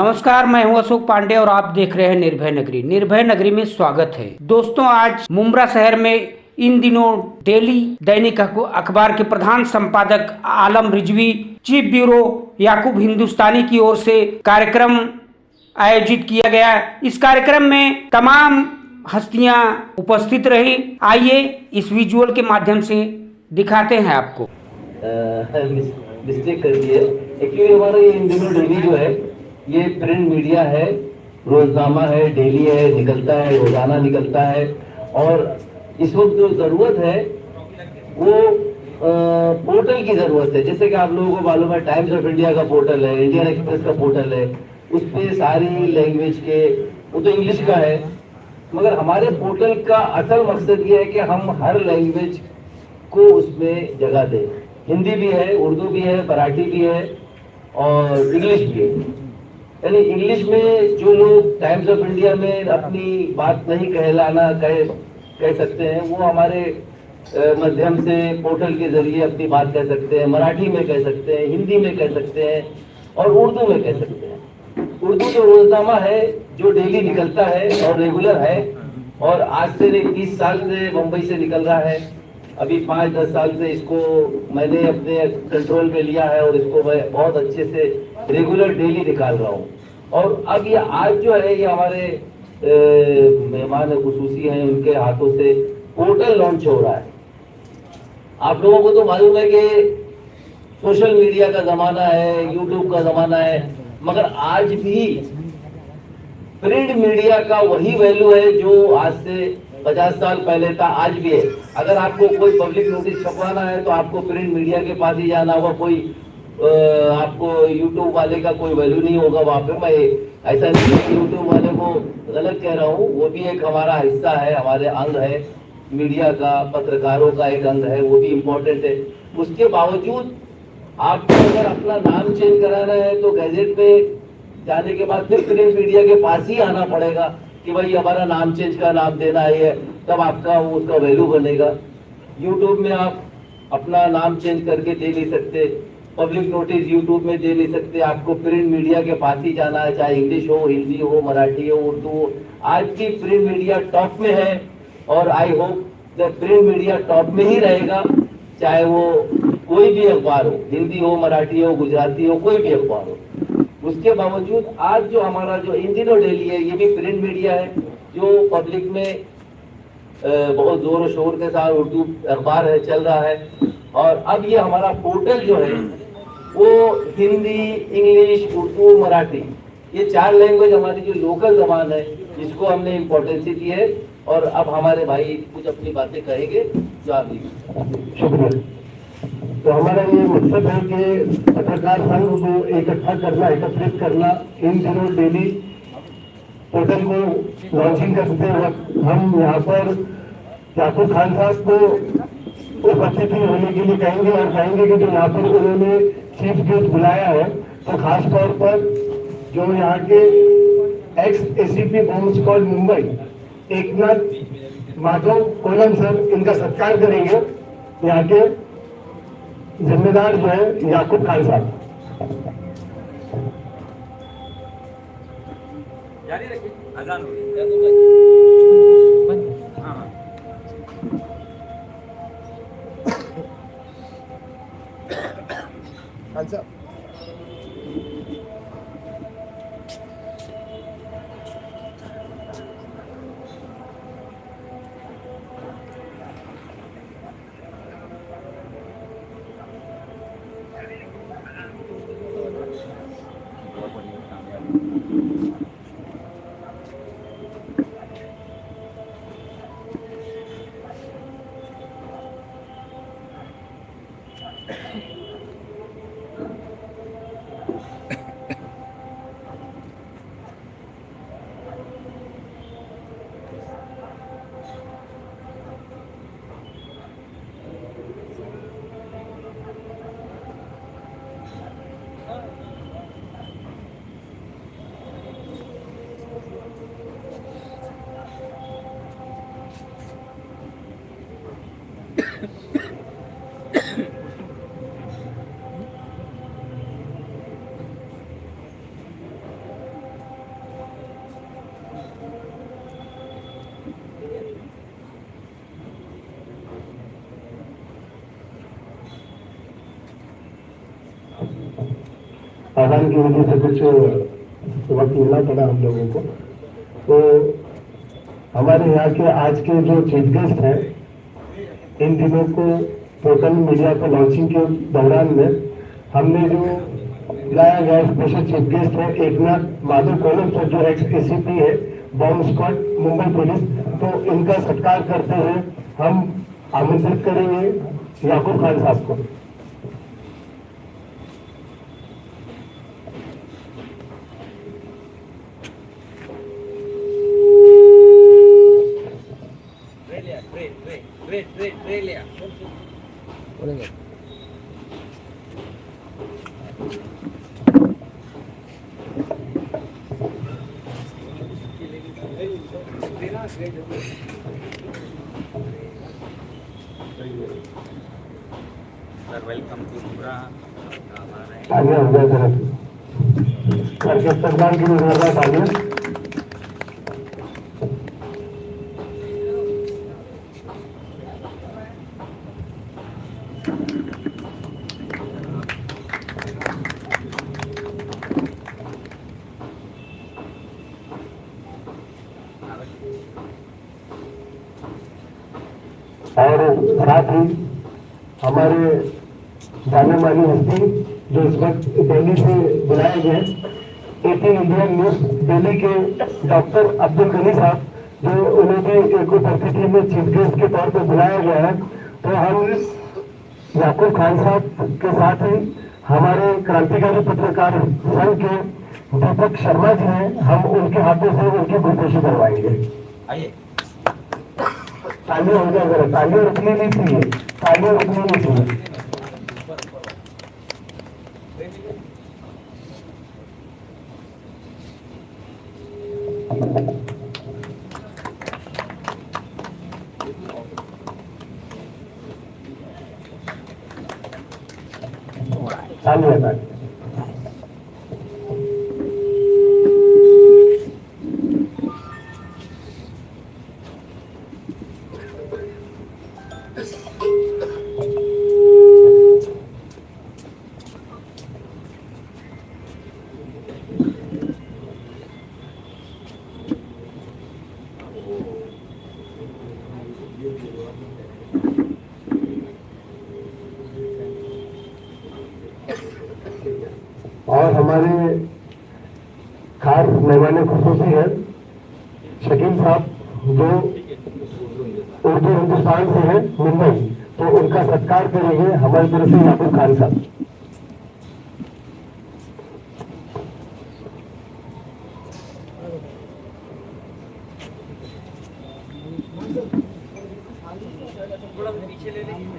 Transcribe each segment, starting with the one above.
नमस्कार, मैं हूं अशोक पांडे और आप देख रहे हैं निर्भय नगरी। निर्भय नगरी में स्वागत है। दोस्तों, आज मुंब्रा शहर में इन दिनों डेली दैनिक अखबार के प्रधान संपादक आलम रिजवी, चीफ ब्यूरो याकूब हिंदुस्तानी की ओर से कार्यक्रम आयोजित किया गया। इस कार्यक्रम में तमाम हस्तियां उपस्थित रही। आइए इस विजुअल के माध्यम से दिखाते हैं आपको। मिस्टेक कर दी है। एक्चुअली हमारा ये इन दिनों डेली जो है ये प्रिंट मीडिया है, रोजनामा है, डेली है, निकलता है, रोजाना निकलता है। और इस वक्त जो जरूरत है वो पोर्टल की जरूरत है। जैसे कि आप लोगों को मालूम है, टाइम्स ऑफ इंडिया का पोर्टल है, इंडियन एक्सप्रेस का पोर्टल है, उस पर सारी लैंग्वेज के, वो तो इंग्लिश का है, मगर हमारे पोर्टल का असल मकसद ये है कि हम हर लैंग्वेज को उसमें जगह दें। हिंदी भी है, उर्दू भी है, मराठी भी है और इंग्लिश भी है। यानी इंग्लिश में जो लोग टाइम्स ऑफ इंडिया में अपनी बात नहीं कह सकते हैं, वो हमारे माध्यम से पोर्टल के जरिए अपनी बात कह सकते हैं। मराठी में कह सकते हैं, हिंदी में कह सकते हैं और उर्दू में कह सकते हैं। उर्दू जो रोजनामा है, जो डेली निकलता है और रेगुलर है, और आज से 30 साल से मुंबई से निकल रहा है। अभी 5-10 साल से इसको मैंने अपने कंट्रोल में लिया है और इसको मैं बहुत अच्छे से रेगुलर डेली निकाल रहा हूँ। और अब ये आज जो है, ये हमारे मेहमान खुसूसी हैं, उनके हाथों से पोर्टल लॉन्च हो रहा है। आप लोगों को तो मालूम है कि सोशल मीडिया का जमाना है, यूट्यूब का जमाना है, मगर आज भी प्रिंट मीडिया का वही वैल्यू है जो आज से 50 साल पहले था, आज भी है। अगर आपको कोई पब्लिक नोटिस छपवाना है तो आपको प्रिंट मीडिया के पास ही जाना होगा। कोई आपको यूट्यूब वाले का कोई वैल्यू नहीं होगा वहां पे। मैं ऐसा नहीं कि यूट्यूब वाले को गलत कह रहा हूँ, वो भी एक हमारा हिस्सा है, हमारे अंग है, मीडिया का, पत्रकारों का एक अंग है, वो भी इम्पोर्टेंट है। उसके बावजूद आपको अगर अपना नाम चेंज कराना है तो गैजेट पे जाने के बाद फिर प्रिंट मीडिया के पास ही आना पड़ेगा कि भाई हमारा नाम चेंज का नाम देना है, तब आपका उसका वैल्यू बनेगा। यूट्यूब में आप अपना नाम चेंज करके दे नहीं सकते, पब्लिक नोटिस यूट्यूब में दे नहीं सकते, आपको प्रिंट मीडिया के पास ही जाना है, चाहे इंग्लिश हो, हिंदी हो, मराठी हो, उर्दू हो। आज की प्रिंट मीडिया टॉप में है और I hope the print media top में ही रहेगा, चाहे वो कोई भी अखबार हो, हिंदी हो, मराठी हो, गुजराती हो, कोई भी अखबार हो। उसके बावजूद आज जो हमारा जो इन दिनों डेली है, ये भी प्रिंट मीडिया है जो पब्लिक में बहुत जोर शोर के साथ उर्दू अखबार है, चल रहा है। और अब ये हमारा पोर्टल जो है वो हिंदी, इंग्लिश, उर्दू, मराठी, ये 4 लैंग्वेज हमारी जो लोकल जबान है, इसको हमने इम्पोर्टेंस दी है। और अब हमारे भाई कुछ अपनी बातें कहेंगे जो आप शुक्रिया। तो हमारा ये मकसद है कि पत्रकार संघ को इकट्ठा करना, एकत्रित करना। इन दिनों डेली पोर्टल को लॉन्चिंग करते वक्त हम यहाँ पर याकूब खान साहब को उपस्थित होने के लिए कहेंगे और कहेंगे कि जो यहाँ पर उन्होंने चीफ गेस्ट बुलाया है, तो खास तौर पर जो यहाँ के ex ACP bomb squad Mumbai Eknath Madhav Kolam sir, इनका सत्कार करेंगे। यहाँ के जिम्मेदार जो है याकूब खान साहब। जारी रखिए, अजान हो रही है। खान साहब, चालान की वजह से कुछ वक्त मिलना पड़ा हम लोगों को। तो हमारे यहाँ के आज के जो चीफ गेस्ट हैं, इन दिनों को पोर्टल मीडिया को लॉन्चिंग के दौरान में हमने जो बुलाया गया स्पेशल चीफ गेस्ट है एकनाथ माधव कोलम सर, जो एक्स ACP है बॉम्ब स्क्वाड मुंबई पुलिस। तो इनका सत्कार करते हुए हम आमंत्रित करेंगे याकूब खान साहब को। Sir welcome to Mumbra. तालियां हो जाए जरा, करके इस्तेमाल की जरूरत है। तालियां। और साथ ही हमारे जाने मानी हस्ती जो इस वक्त दिल्ली से बुलाए गए 18 इंडियन न्यूज दिल्ली के डॉक्टर अब्दुल गनी साहब, जो उन्हें भी एक उपस्थिति में चीफ गेस्ट के तौर पर बुलाया गया है। तो हम याकूब खान साहब के साथ ही हमारे क्रांतिकारी पत्रकार संघ के दीपक शर्मा जी हैं, हम उनके हाथों से उनकी गुरफोशी करवाएंगे। आइए। तालियां हो जाए जरा, तालियां रुकनी नहीं चाहिए, तालियां रुकनी नहीं चाहिए। तालियां तालियां। और हमारे खास मेहमान खुसूसी हैं शकील साहब, जो उर्दू हिंदुस्तान से हैं मुंबई। तो उनका सत्कार करेंगे हमारी तरफ से याकूब खान साहब। थोड़ा पीछे ले लीजिए।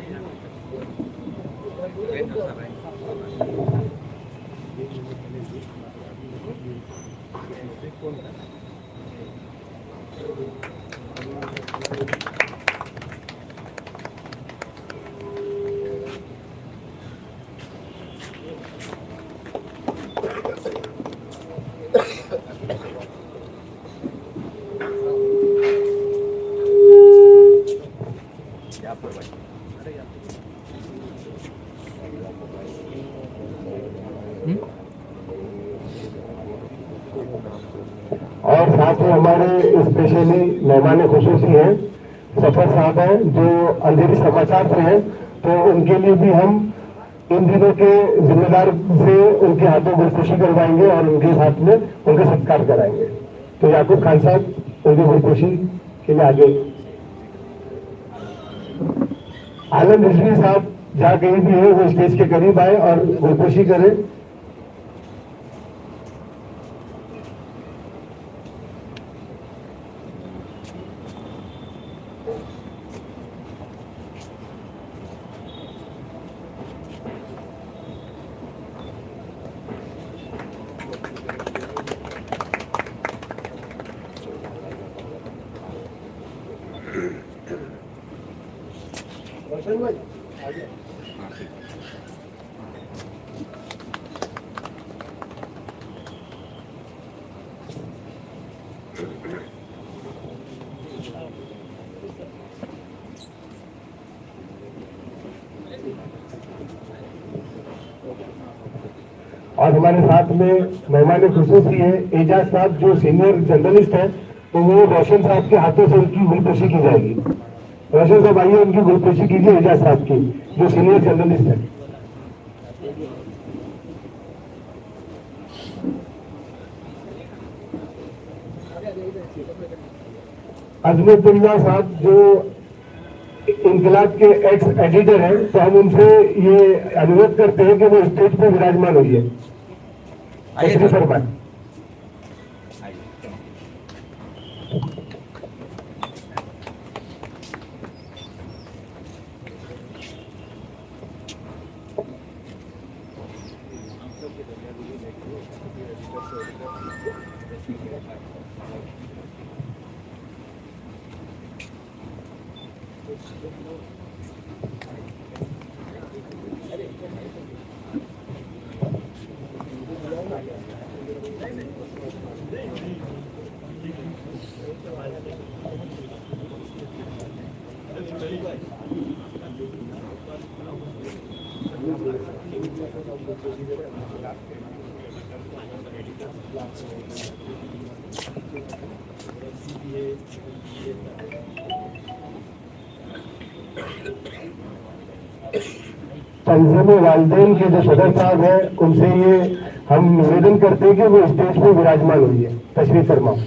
और साथ में हमारे स्पेशली मेहमान खुसूसी हैं सफर साहब हैं, जो अंधेरी समाचार से हैं। तो उनके लिए भी हम इन दिनों के जिम्मेदार से उनके हाथों गुरफोशी करवाएंगे और उनके साथ में उनका सत्कार कराएंगे। तो याकूब खान साहब उनकी गुरफोशी के लिए आगे। आनंद रिजवी साहब जहाँ कहीं भी है वो स्टेज के करीब आए और गुरफोशी करें। और हमारे साथ में मेहमान खुसूसी है एजाज साहब, जो सीनियर जर्नलिस्ट है, तो वो रोशन साहब के हाथों से उनकी गुलपोशी की जाएगी। रोशन साहब आइए, उनकी गुलपोशी कीजिए एजाज साहब की, जो सीनियर जर्नलिस्ट है। अजमतुल्लाह साहब जो इनकलाब के एक्स एडिटर हैं, तो हम उनसे ये अनुरोध करते हैं कि वो स्टेज पर विराजमान होइए। आइए आइए सर। फरमाएं। तंजीम वालिदैन के जो सदर साहब हैं, उनसे ये हम निवेदन करते हैं कि वो स्टेज पर विराजमान होइए। तशरीफ फरमाओ।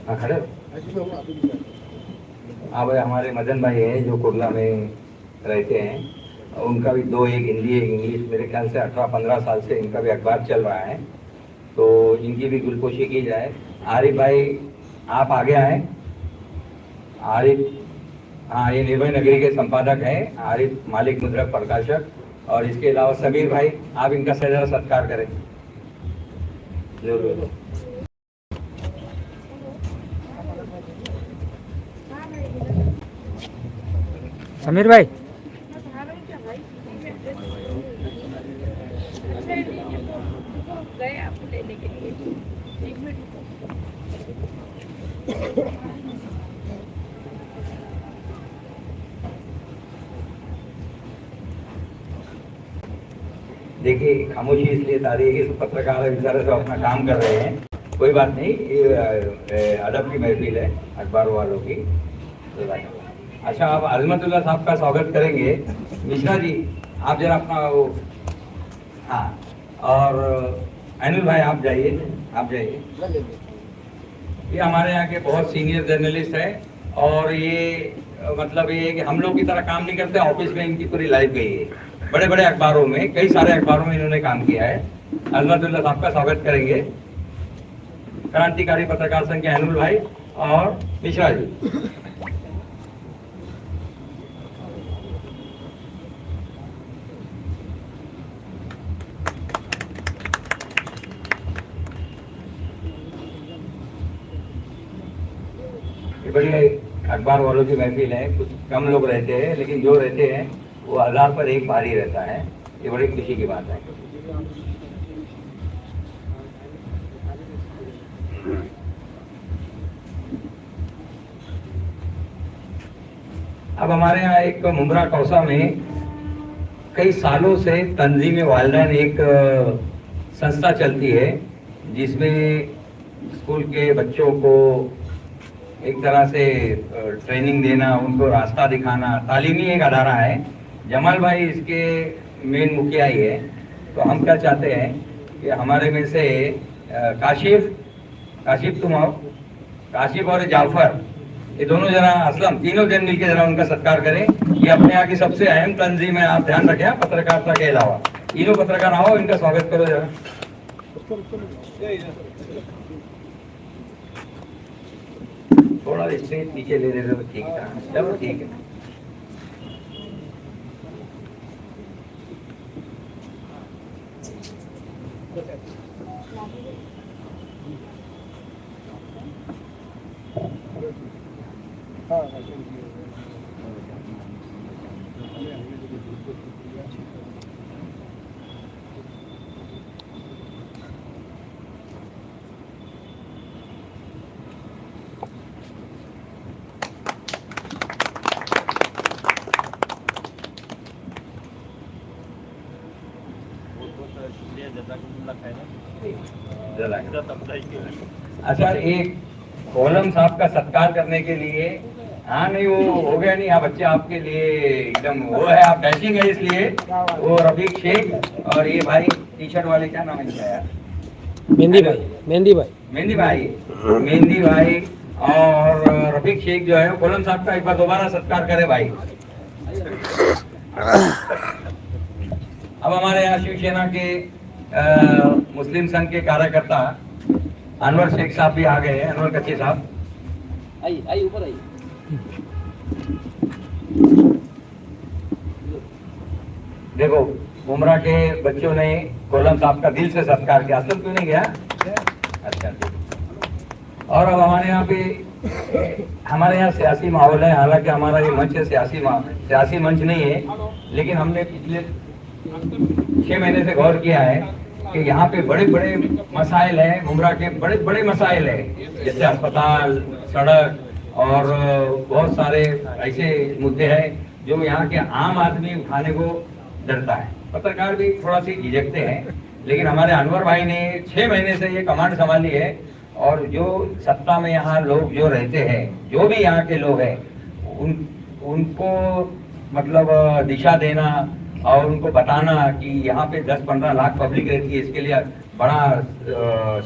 हाँ खड़े हो। हाँ भाई, हमारे मदन भाई है जो कुर्ला में रहते हैं, उनका भी दो, एक हिंदी एक इंग्लिश, मेरे ख्याल से 18-15 साल से इनका भी अखबार चल रहा है, तो इनकी भी गुलपोशी की जाए। आरिफ भाई आप आगे आए। आरिफ, हाँ, ये निर्भय नगरी के संपादक हैं, आरिफ मालिक मुद्रक प्रकाशक। और इसके अलावा समीर भाई, आप इनका सजरा सत्कार करें। लो लो लो। समीर भाई, गए आपको लेने के लिए, एक मिनट। देखिए, खामोशी इसलिए तारी है कि सब पत्रकार इस तरह से अपना काम कर रहे हैं। कोई बात नहीं, ये अदब की महफिल है अखबार वालों की। अच्छा, आप अजमतुल्लाह साहब का स्वागत करेंगे। मिश्रा जी, आप जरा अपना वो, हाँ, और अनिल भाई आप जाइए, आप जाइए। ये हमारे यहाँ के बहुत सीनियर जर्नलिस्ट है, और ये मतलब ये है कि हम लोग की तरह काम नहीं करते। ऑफिस में इनकी पूरी लाइफ गई है, बड़े बड़े अखबारों में, कई सारे अखबारों में इन्होंने काम किया है। अजमतुल्लाह साहब का स्वागत करेंगे क्रांतिकारी पत्रकार संघ के अनिल भाई और मिश्रा जी। ये बड़ी अखबार वालों की महफिल है, कुछ कम लोग रहते हैं, लेकिन जो रहते हैं वो 1000 पर एक भारी रहता है। ये बड़ी खुशी की बात है। अब हमारे यहाँ एक मुमरा कौसा में कई सालों से तंजीम वालिदैन एक संस्था चलती है, जिसमें स्कूल के बच्चों को एक तरह से ट्रेनिंग देना, उनको रास्ता दिखाना, तालीमी एक अदारा है। जमाल भाई इसके मेन मुखिया ही है। तो हम क्या चाहते हैं कि हमारे में से काशिफ तुम आओ, काशिफ और जाफर, ये दोनों जना, असलम, तीनों जन मिलकर जरा उनका सत्कार करें। ये अपने यहाँ की सबसे अहम तंजीम है, आप ध्यान रखें पत्रकारिता के अलावा। तीनों पत्रकार आओ, इनका स्वागत करो जरा। थोड़ा स्टेज पीछे ले रहे हो, ठीक था, चलो ठीक है। अच्छा, एक कोलम साहब का सत्कार करने के लिए, हाँ नहीं वो हो गया नहीं, आप बच्चे आपके लिए एकदम वो है, आप डैशिंग है, इसलिए वो रफीक शेख और ये भाई टी शर्ट वाले, क्या नाम है इनका यार? मेहंदी भाई, मेहंदी भाई, मेहंदी भाई, मेहंदी भाई और रफीक शेख जो है कोलम साहब का एक बार दोबारा सत्कार करे भाई। अब हमारे यहाँ शिवसेना के मुस्लिम संघ के कार्यकर्ता अनवर शेख साहब भी आ गए हैं। अनवर कच्ची साहब आई ऊपर आई। देखो, मुमरा के बच्चों ने कोलम साहब का दिल से सत्कार किया। असलम क्यों नहीं गया? अच्छा, ठीक। और अब हमारे यहाँ सियासी माहौल है। हालांकि हमारा ये मंच है सियासी मंच नहीं है, लेकिन हमने पिछले 6 महीने से गौर किया है कि यहाँ पे बड़े बड़े मसाइल है, मुमरा के बड़े बड़े मसाइल है, जैसे अस्पताल, सड़क और बहुत सारे ऐसे मुद्दे हैं जो यहाँ के आम आदमी उठाने को डरता है। पत्रकार भी थोड़ा सी झिझकते हैं, लेकिन हमारे अनवर भाई ने 6 महीने से ये कमांड संभाली है। और जो सत्ता में यहाँ लोग जो रहते हैं, जो भी यहाँ के लोग हैं, उनको मतलब दिशा देना और उनको बताना कि यहाँ पे 10-15 लाख पब्लिक रहती है, इसके लिए बड़ा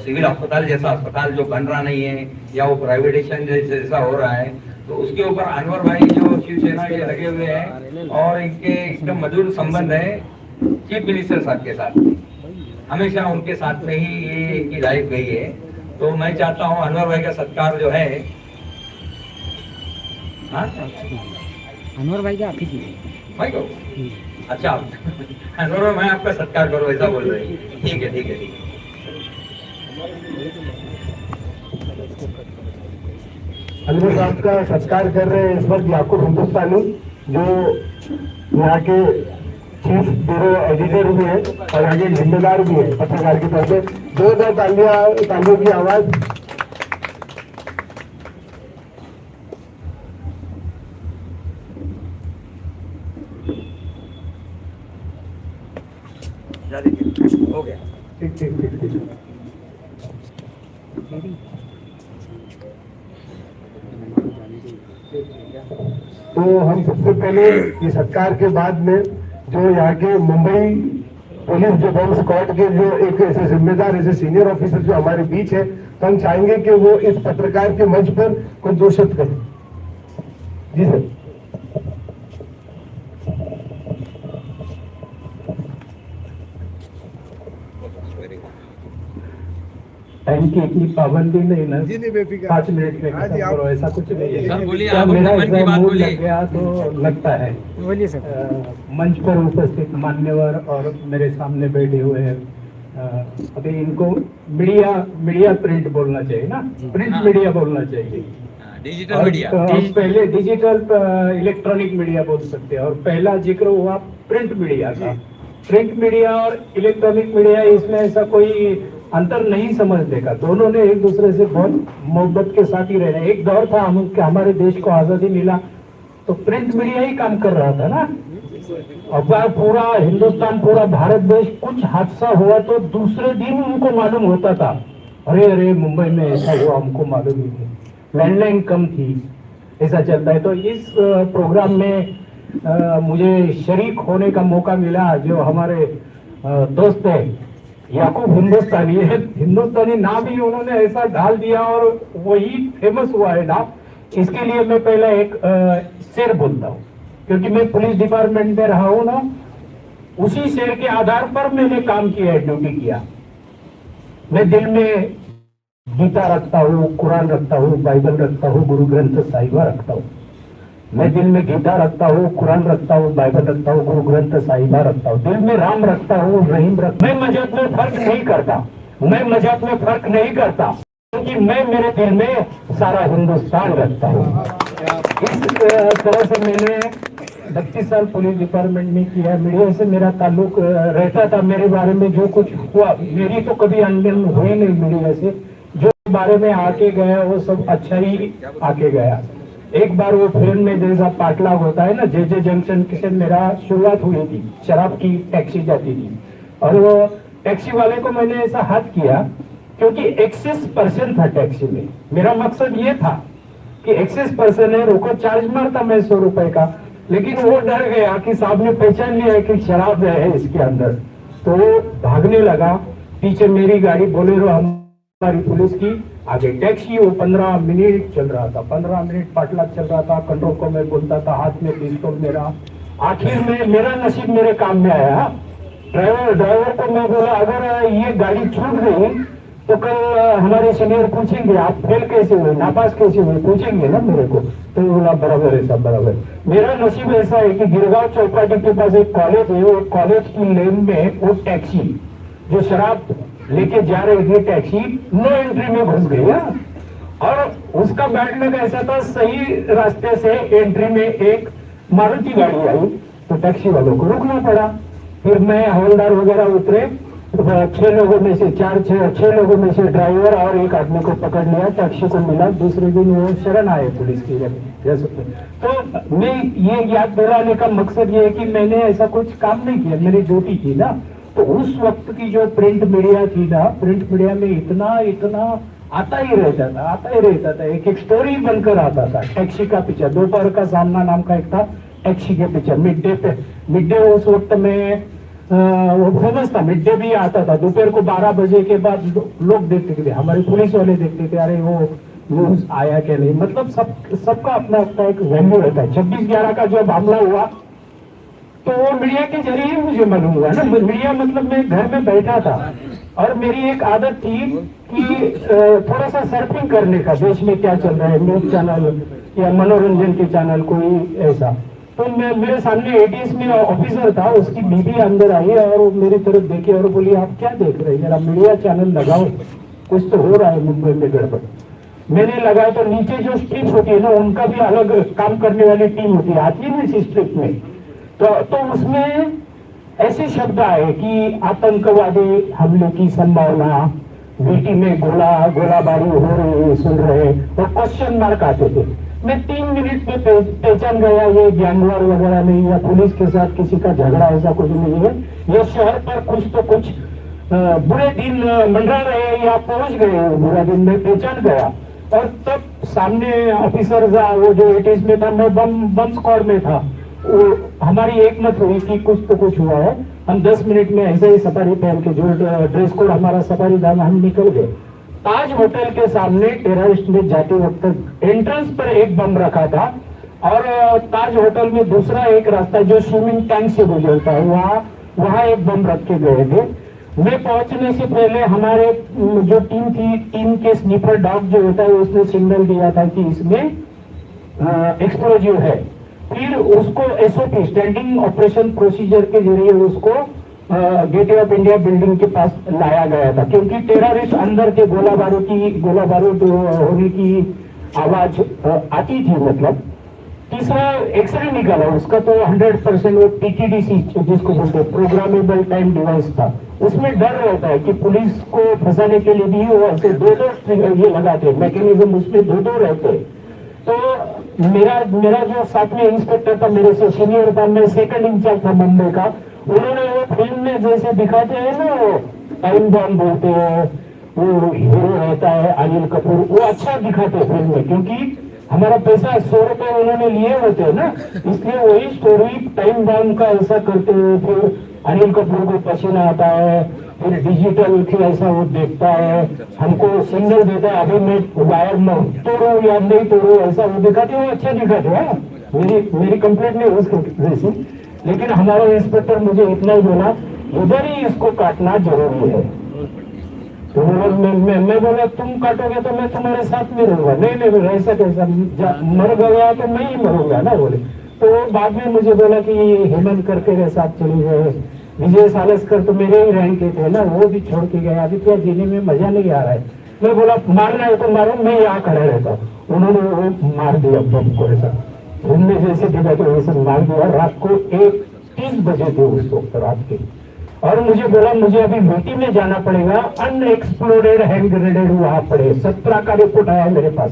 सिविल अस्पताल जैसा अस्पताल जो बन रहा नहीं है या वो प्राइवेटाइजेशन जैसा हो रहा है, तो उसके ऊपर अनवर भाई जो शिवसेना के लगे हुए हैं और इनके एकदम मधुर संबंध है चीफ मिनिस्टर साहब के साथ। हमेशा उनके साथ में ही ये इनकी लाइफ गई है। तो मैं चाहता हूँ अनवर भाई का सत्कार जो है, हाँ अनवर भाई का आप ही भाई को, अच्छा अनवर भाई मैं आपका सत्कार करूँ ऐसा बोल रहे हैं? ठीक है, ठीक है, ठीक है। अनवर साहब का सत्कार कर रहे हैं इस वक्त याकूब हिंदुस्तानी, जो यहाँ के चीफ ब्यूरो एडिटर भी है और आगे जिम्मेदार भी है पत्रकार की तरफ से। जोरदार तालियों की आवाज। हो गया, ठीक ठीक ठीक ठीक। तो हम सबसे पहले ये सत्कार के बाद में जो यहाँ के मुंबई पुलिस जो बॉम्ब स्क्वाड के जो एक ऐसे जिम्मेदार ऐसे सीनियर ऑफिसर जो हमारे बीच है, तो हम चाहेंगे कि वो इस पत्रकार के मंच पर कुछ 2 शब्द करें। जी सर। टाइम की इतनी पाबंदी नहीं ना, 5 मिनट में खत्म करो, ऐसा कुछ नहीं है। सर बोलिए, क्या आप मेरा अपने मन की बात मूड बोलिए। लग गया तो लगता है। बोलिए सर। मंच पर उपस्थित मान्यवर और मेरे सामने बैठे हुए हैं, अभी इनको मीडिया प्रिंट बोलना चाहिए ना, प्रिंट मीडिया बोलना चाहिए। डिजिटल मीडिया, हम पहले डिजिटल इलेक्ट्रॉनिक मीडिया बोल सकते हैं, और पहला जिक्र हुआ प्रिंट मीडिया का। प्रिंट मीडिया और इलेक्ट्रॉनिक मीडिया, इसमें ऐसा कोई अंतर नहीं समझने का। दोनों ने एक दूसरे से बहुत मोहब्बत के साथ ही रहना। एक दौर था हमारे देश को आजादी मिला तो प्रिंट मीडिया ही काम कर रहा था ना। अब पूरा हिंदुस्तान, पूरा भारत देश, कुछ हादसा हुआ तो दूसरे दिन उनको मालूम होता था, अरे मुंबई में ऐसा हुआ, हमको मालूम ही नहीं। लैंडलाइन कम थी, ऐसा चलता है। तो इस प्रोग्राम में मुझे शरीक होने का मौका मिला। जो हमारे दोस्त है याकूब हिंदुस्तानी है, हिंदुस्तानी नाम ही उन्होंने ऐसा डाल दिया और वही फेमस हुआ है नाम। इसके लिए मैं पहले एक शेर बोलता हूँ, क्योंकि मैं पुलिस डिपार्टमेंट में रहा हूँ ना, उसी शेर के आधार पर मैंने काम किया है, ड्यूटी किया। मैं दिल में गीता रखता हूँ, कुरान रखता हूँ, बाइबल रखता हूँ, गुरु ग्रंथ साहिबा रखता हूँ। मैं दिल में गीता रखता हूँ, कुरान रखता हूँ, बाइबल रखता हूँ, गुरु ग्रंथ साहिबा रखता हूँ। दिल में राम रखता हूँ, रहीम रखता हूँ। मैं मजहब में फर्क नहीं करता, क्योंकि मैं मेरे दिल में सारा हिंदुस्तान रखता हूँ। इस तरह से मैंने 32 साल पुलिस डिपार्टमेंट में किया। मीडिया से मेरा ताल्लुक रहता था। मेरे बारे में जो कुछ हुआ, मेरी तो कभी अनबन हुई नहीं मीडिया से। जो बारे में आके गया वो सब अच्छा ही आके गया। एक बार वो फिल्म में जैसा पाटला होता है ना, जे जंक्शन से मेरा शुरुआत हुई थी। शराब की टैक्सी जाती थी और वो टैक्सी वाले को मैंने ऐसा हाथ किया क्योंकि एक्सेस पर्सन था टैक्सी में। मेरा मकसद ये था कि एक्सेस पर्सन है, रोको चार्ज मारता मैं 100 रुपए का, लेकिन वो डर गया कि साहब ने पहचान लिया कि शराब है इसके अंदर, तो वो भागने लगा। पीछे मेरी गाड़ी बोलेरो हमारी पुलिस की, आगे टैक्सी। वो 15 मिनट चल रहा था, 15 मिनट पाटला चल रहा था। कंट्रोल को मैं बोलता था, हाथ में पिस्तौल मेरा। आखिर में मेरा नसीब मेरे काम में आया। ड्राइवर को मैं बोला, अगर ये गाड़ी छूट गई तो कल हमारे सीनियर पूछेंगे आप फेल कैसे हुए, नापास कैसे हुए, पूछेंगे ना मेरे को। तो बोला बराबर है सब बराबर। मेरा नसीब ऐसा है कि गिरगांव चौपाटी के पास एक कॉलेज है। वो कॉलेज की लेन में वो टैक्सी जो शराब लेके जा रही थी टैक्सी, नो एंट्री में घुस गई। और उसका बैठने का ऐसा था, सही रास्ते से एंट्री में एक मारुति गाड़ी आई तो टैक्सी वालों को रुकना पड़ा। फिर मैं हवलदार वगैरह उतरे, 6 लोगों में से 6 लोगों में से ड्राइवर और एक आदमी को पकड़ लिया। टैक्सी को मिला। दूसरे दिन वो शरण आए पुलिस की। तो मैं ये याद दिलाने का मकसद ये है कि मैंने ऐसा कुछ काम नहीं किया, मेरी ड्यूटी थी ना। तो उस वक्त की जो प्रिंट मीडिया थी ना, प्रिंट मीडिया में इतना आता ही रहता था। एक स्टोरी बनकर आता था टैक्सी का पीछे। दोपहर का सामना नाम का एक था टैक्सी के पीछे। मिड डे उस वक्त में वो फेमस था। मिड डे भी आता था। दोपहर को 12 बजे के बाद लोग देखते थे, हमारे पुलिस वाले देखते थे, अरे वो न्यूज आया क्या नहीं। मतलब सबका अपना एक वैल्यू रहता है। 26/11 का जब हमला हुआ तो वो मीडिया के जरिए मुझे मालूम हुआ ना। मीडिया मतलब मैं घर में बैठा था और मेरी एक आदत थी कि थोड़ा सा सर्फिंग करने का, देश में क्या चल रहा है, न्यूज चैनल या मनोरंजन के चैनल कोई ऐसा। तो मेरे सामने एटीएस में ऑफिसर था, उसकी बीबी अंदर आई और वो मेरी तरफ देखी और बोली, आप क्या देख रहे हैं, जरा मीडिया चैनल लगाओ, कुछ तो हो रहा है मुंबई में गड़बड़। मैंने लगाया तो नीचे जो स्ट्रिप होती है ना, उनका भी अलग काम करने वाली टीम होती है, आती है ना इस स्ट्रिप में। तो उसमें ऐसे शब्द आए कि आतंकवादी हमले की संभावना, बीटी में गोलाबारी हो रही है, सुन रहे, और क्वेश्चन मार्क आते थे। मैं 3 मिनट में पहचान गया ये जानवर वगैरह नहीं, या पुलिस के साथ किसी का झगड़ा, ऐसा कुछ नहीं है। ये शहर पर कुछ तो कुछ बुरे दिन मंडरा रहे या पहुंच गए बुरा दिन, में पहचान गया। और तब सामने ऑफिसर वो जो एटीएस में था, मैं बम स्क्वाड में था। वो हमारी एक मत हुई कि कुछ तो कुछ हुआ है। हम 10 मिनट में ऐसे ही सफारी पहन के, जो ड्रेस कोड हमारा सफारी था, हम निकल गए। ताज होटल के सामने टेररिस्ट ने जाते वक्त एंट्रेंस पर एक बम रखा था और ताज होटल में दूसरा एक रास्ता जो स्विमिंग टैंक से गुजरता है, वहाँ एक बम रख के गए थे। मैं पहुंचने से पहले हमारे जो टीम थी, टीम के स्नीपर डॉग जो होता है, उसने सिग्नल दिया था कि इसमें एक्सप्लोजिव है। फिर उसको एसओपी, स्टैंडिंग ऑपरेशन प्रोसीजर के जरिए उसको गेटवे ऑफ इंडिया बिल्डिंग के पास लाया गया था, क्योंकि टेररिस्ट अंदर के गोला बारूद होने की आवाज आती थी। मतलब तीसरा एक्सरे निकाला उसका, तो 100% वो पीटीडीसी जिसको बोलते हैं, प्रोग्रामेबल टाइम डिवाइस था। उसमें डर रहता है कि पुलिस को फंसाने के लिए भी वो ऐसे दो ये लगाते, मैकेनिज्म उसमें दो रहते। तो मेरा जो साथ में इंस्पेक्टर था, मेरे से सीनियर था, मैं सेकंड इंचार्ज था मुंबई का। उन्होंने वो फिल्म में जैसे दिखाते हैं ना, वो टाइम बॉम्ब बोलते हैं, वो हीरो रहता है अनिल कपूर, वो अच्छा दिखाते हैं फिल्म में, क्योंकि हमारा पैसा 100 रुपए उन्होंने लिए होते हैं ना, इसलिए वही स्टोरी टाइम बॉम्ब का ऐसा करते हैं। फिर अनिल कपूर को पसीना आता है, फिर डिजिटल फिर ऐसा वो देखता है, हमको सिग्नल देता है, अभी मैं वायर तोड़ू या नहीं तोड़ू, ऐसा वो दिखाते हैं, अच्छा दिखाते हैं। मेरी कंप्लेंट नहीं उसके जैसी, लेकिन हमारा इंस्पेक्टर मुझे इतना ही बोला, उधर ही इसको काटना जरूरी है। तो मैं बोला, तुम काटोगे तो मैं तुम्हारे साथ में रहूंगा। नहीं ऐसा कैसा, मर गया तो मैं ही मरूंगा ना, बोले। तो बाद में मुझे बोला कि हेमंत करके मेरे साथ चली गए, विजय सालस्कर तो मेरे ही रैंक के थे ना, वो भी छोड़ के गए, अभी क्या जीने में मजा नहीं आ रहा है। मैं बोला, मारना है तो मारो, मैं यहाँ खड़ा रहता हूँ। उन्होंने वो मार दिया बम को, ऐसा घूमने जैसे जगह तो वैसे मार दिया। रात को 1:30 बजे थे उस वक्त रात के, और मुझे बोला मुझे अभी मीटिंग में जाना पड़ेगा, अनएक्सप्लोडेड हैंड ग्रेनेड वहां पड़े, 17 का रिपोर्ट आया मेरे पास।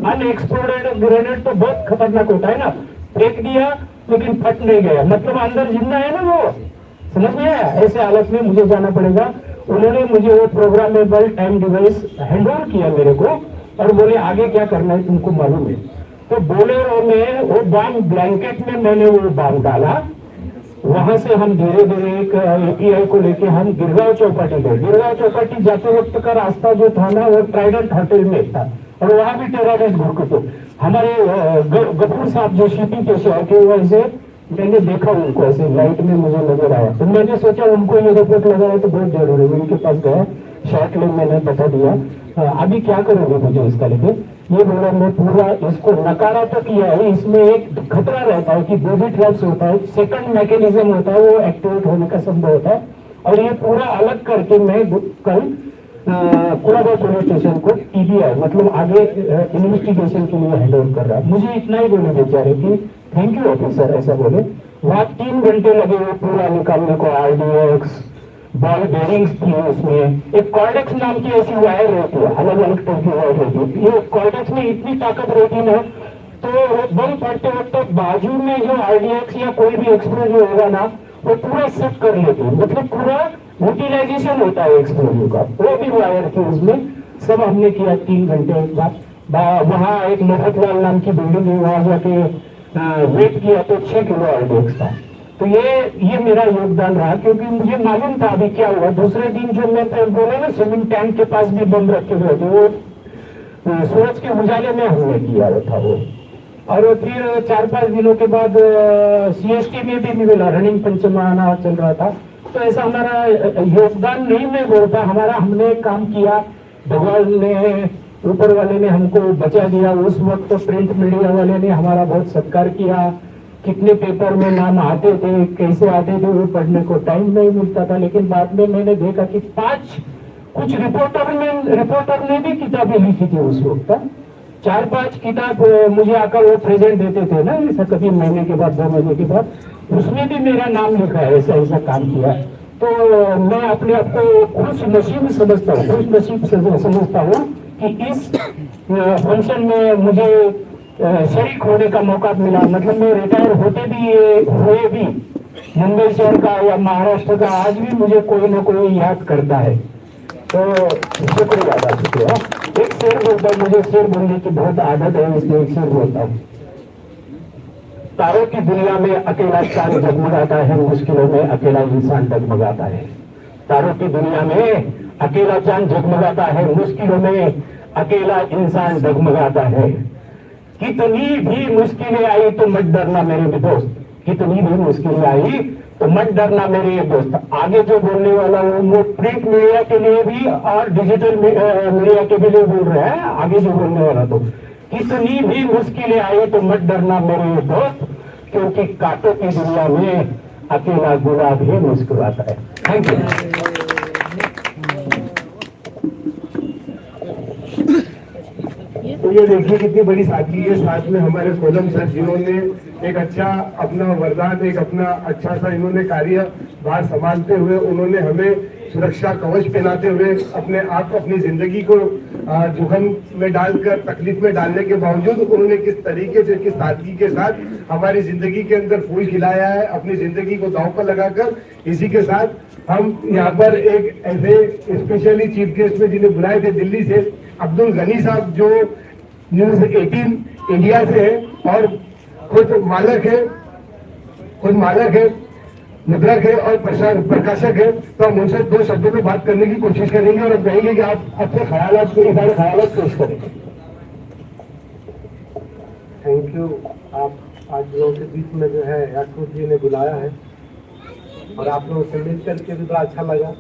अनएक्सप्लोडेड ग्रेनेड तो बहुत खतरनाक होता है ना, फेंक दिया लेकिन फट नहीं गया, मतलब अंदर जिंदा है ना वो, समझ में आया? ऐसे हालत में मुझे जाना पड़ेगा। उन्होंने मुझे वो programmable time device hand over किया मेरे को, और बोले आगे क्या करना है तुमको मालूम है। तो बोलेरो में वो बम ब्लैंकेट में मैंने वो बम डाला। वहां से हम धीरे धीरे एक API को लेके हम गिरगांव चौपाटी गए। गिरगांव चौपाटी जाते वक्त का रास्ता जो था ना वो ट्राइडेंट होटल में था, और वहां भी टेररिस्ट घुसते। हमारे गफूर साहब जो शिपिंग के शहर के, वैसे मैंने देखा उनको ऐसे लाइट में मुझे नजर आया, तो मैंने सोचा उनको ये रिपोर्ट लगा है तो बहुत जरूरी है। उनके पास गया, शॉर्ट में मैंने बता दिया अभी क्या करोगे मुझे इसका लेके। ये बोला मैं पूरा इसको नकारा तो किया है, इसमें एक खतरा रहता है कि बॉडी ट्रैप्स होता है, सेकंड मैकेनिज्म होता है वो एक्टिवेट होने का संभव होता है, और ये पूरा अलग करके मैं कल कुलाबा पुलिस स्टेशन को TBI मतलब आगे इन्वेस्टिगेशन के लिए हैंड ओवर कर रहा है। मुझे इतना ही बोले बेचारे कि थैंक यू ऑफिसर, ऐसा बोले। वहाँ 3 घंटे लगे वो पूरा निकालने को। RDX बॉल बेरिंग्स थी उसमें, एक कॉर्डेक्स नाम की ऐसी वायर रहती है, अलग अलग तरह की वायर रहती है। ये कॉर्डेक्स में इतनी ताकत रहती है ना, तो बम फटते वक्त बाजू में जो RDX या कोई भी एक्सप्लोजिव होगा ना वो पूरा सेट कर लेती है, मतलब पूरा यूटिलाइजेशन होता है एक्सप्लोजिव का। वो भी वायर थी उसमें, सब हमने किया 3 घंटे बाद। वहाँ एक मोहतलाल नाम की बिल्डिंग है, वहां जाके वेट किया तो 6 किलो RDX था। तो ये मेरा योगदान रहा, क्योंकि मुझे मालूम था अभी क्या हुआ। दूसरे दिन जो मैं बोला ना स्विमिंग टैंक के पास भी बम रखे हुए थे, वो सूरज के उजाले में हमने किया था वो। और फिर 4-5 दिनों के बाद CST में भी मिला, रनिंग पंचमाना चल रहा था। तो ऐसा हमारा योगदान नहीं मैं बोलता, हमारा हमने काम किया, भगवान ने ऊपर वाले ने हमको बचा दिया। उस वक्त तो प्रिंट मीडिया वाले ने हमारा बहुत सत्कार किया, कितने पेपर में नाम आते थे, कैसे आते थे वो पढ़ने को टाइम नहीं मिलता था। लेकिन बाद में मैंने देखा कि कुछ रिपोर्टर ने भी किताबें लिखी थी उस वक्त, 4-5 किताब मुझे आकर वो प्रेजेंट देते थे ना, ऐसा कभी महीने के बाद 2 महीने के बाद, उसमें भी मेरा नाम लिखा है, ऐसा ऐसा काम किया। तो मैं अपने आप को खुश नसीब समझता हूँ कि इस फंक्शन में मुझे शरीक होने का मौका मिला। मतलब मैं रिटायर हुए भी मुंबई शहर का या महाराष्ट्र का आज भी मुझे कोई ना कोई याद करता है, तो शुक्रिया। एक शेर बोलता हूँ, मुझे शेर बोलने की बहुत आदत है, इसलिए एक शेर बोलता हूँ। तारों की दुनिया में अकेला चांद जगमगाता है, मुश्किलों में अकेला इंसान डगमगाता है। तारों की दुनिया में अकेला चांद जगमगाता है, मुश्किलों में अकेला इंसान डगमगाता है। कितनी भी मुश्किलें आई तो मत डरना मेरे दोस्त, कितनी भी मुश्किलें आई तो मत डरना मेरे दोस्त। आगे जो बोलने वाला वो प्रिंट मीडिया के लिए भी और डिजिटल मीडिया के लिए बोल रहे हैं। आगे जो बोलने वाला तो कितनी भी मुश्किलें आई तो मत डरना मेरे दोस्त, क्योंकि कांटों की दुनिया में अकेला गुलाब ही मुस्कुराता है। Thank you. तो ये देखिए कितनी बड़ी साथी है, साथ में हमारे सोलम सर जिन्होंने एक अच्छा अपना वरदान, एक अपना अच्छा सा इन्होंने कार्य बाहर संभालते हुए उन्होंने हमें सुरक्षा कवच पहनाते हुए अपने आप को, अपनी जिंदगी को जोखिम में डालकर, तकलीफ में डालने के बावजूद उन्होंने किस तरीके से, किस सादगी के साथ हमारी जिंदगी के अंदर फूल खिलाया है, अपनी जिंदगी को दांव पर लगाकर। इसी के साथ हम यहाँ पर एक ऐसे स्पेशली चीफ गेस्ट में जिन्हें बुलाए थे दिल्ली से, अब्दुल गनी साहब, जो न्यूज 18 इंडिया से है और खुद मालक है, मुद्रक है और प्रकाशक है। तो हम उनसे 2 शब्दों में बात करने की कोशिश करेंगे और हम कहेंगे कि आप अपने ख्यालात पेश करें। Thank you. आप आज लोगों के बीच में जो है याकूब जी ने बुलाया है और आप लोगों से मिल करके भी बड़ा अच्छा लगा।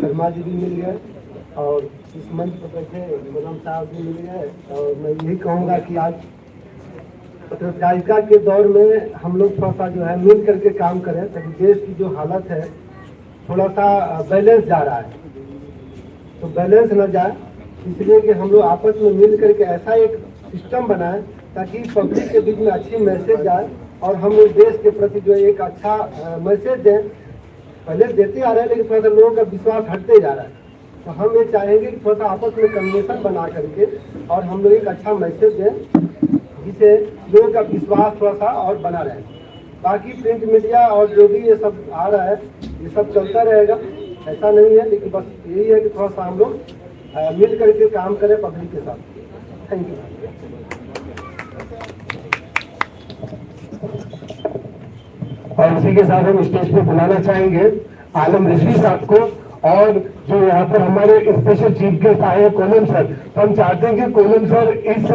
शर्मा जी भी मिल गए और इस मंच पर बैठे गुलाम साहब भी मिल गए। और मैं यही कहूँगा कि आज पत्रकारिता के दौर में हम लोग थोड़ा सा जो है मिल करके काम करें, ताकि देश की जो हालत है थोड़ा सा बैलेंस जा रहा है, तो बैलेंस न जाए। इसलिए कि हम लोग आपस में मिल करके ऐसा एक सिस्टम बनाएं ताकि पब्लिक के बीच में अच्छी मैसेज जाए और हम लोग देश के प्रति जो है एक अच्छा मैसेज दें। पहले देते आ रहे हैं लेकिन थोड़ा सा लोगों का विश्वास हटते जा रहा है, तो हम ये चाहेंगे कि थोड़ा सा आपस में कम्युनिकेशन बना करके और हम लोग एक अच्छा मैसेज दें जिससे लोगों का विश्वास थोड़ा सा और बना रहे। बाकी प्रिंट मीडिया और जो भी ये सब आ रहा है ये सब चलता रहेगा, ऐसा नहीं है, लेकिन बस यही है कि थोड़ा सा हम लोग मिल करके काम करें पब्लिक के साथ। Thank you. और इसी के साथ हम स्टेज पे बुलाना चाहेंगे आलम रिजवी साहब को, और जो यहाँ पर हमारे स्पेशल चीफ गेस्ट आए हैं कोलम सर। तो हम चाहते हैं कि कोलम सर इस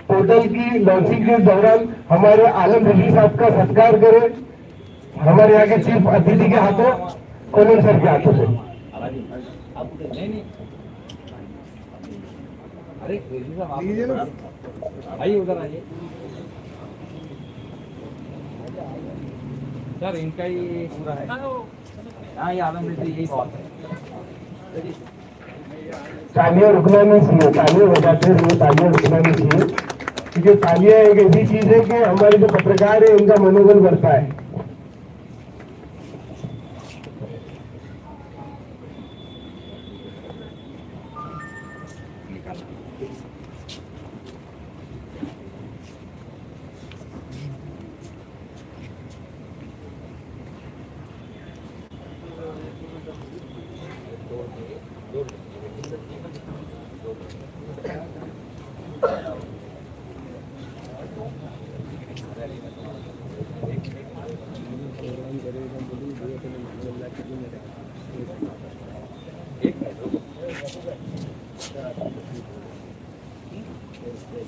पोर्टल की लॉन्चिंग के दौरान हमारे आलम रिजवी साहब का सत्कार करें, हमारे यहाँ के चीफ अतिथि के हाथों, कोलम सर के हाथों से। आइए उधर आइए सर, इनका ही पूरा है। हाँ, ये आलम रिजवी यही बात है। तालियां रुकना नहीं चाहिए, तालियां बजाते हुए तालियां रुकना नहीं चाहिए, क्योंकि तालियां एक ऐसी चीज है कि हमारे जो पत्रकार है उनका मनोबल बढ़ता है।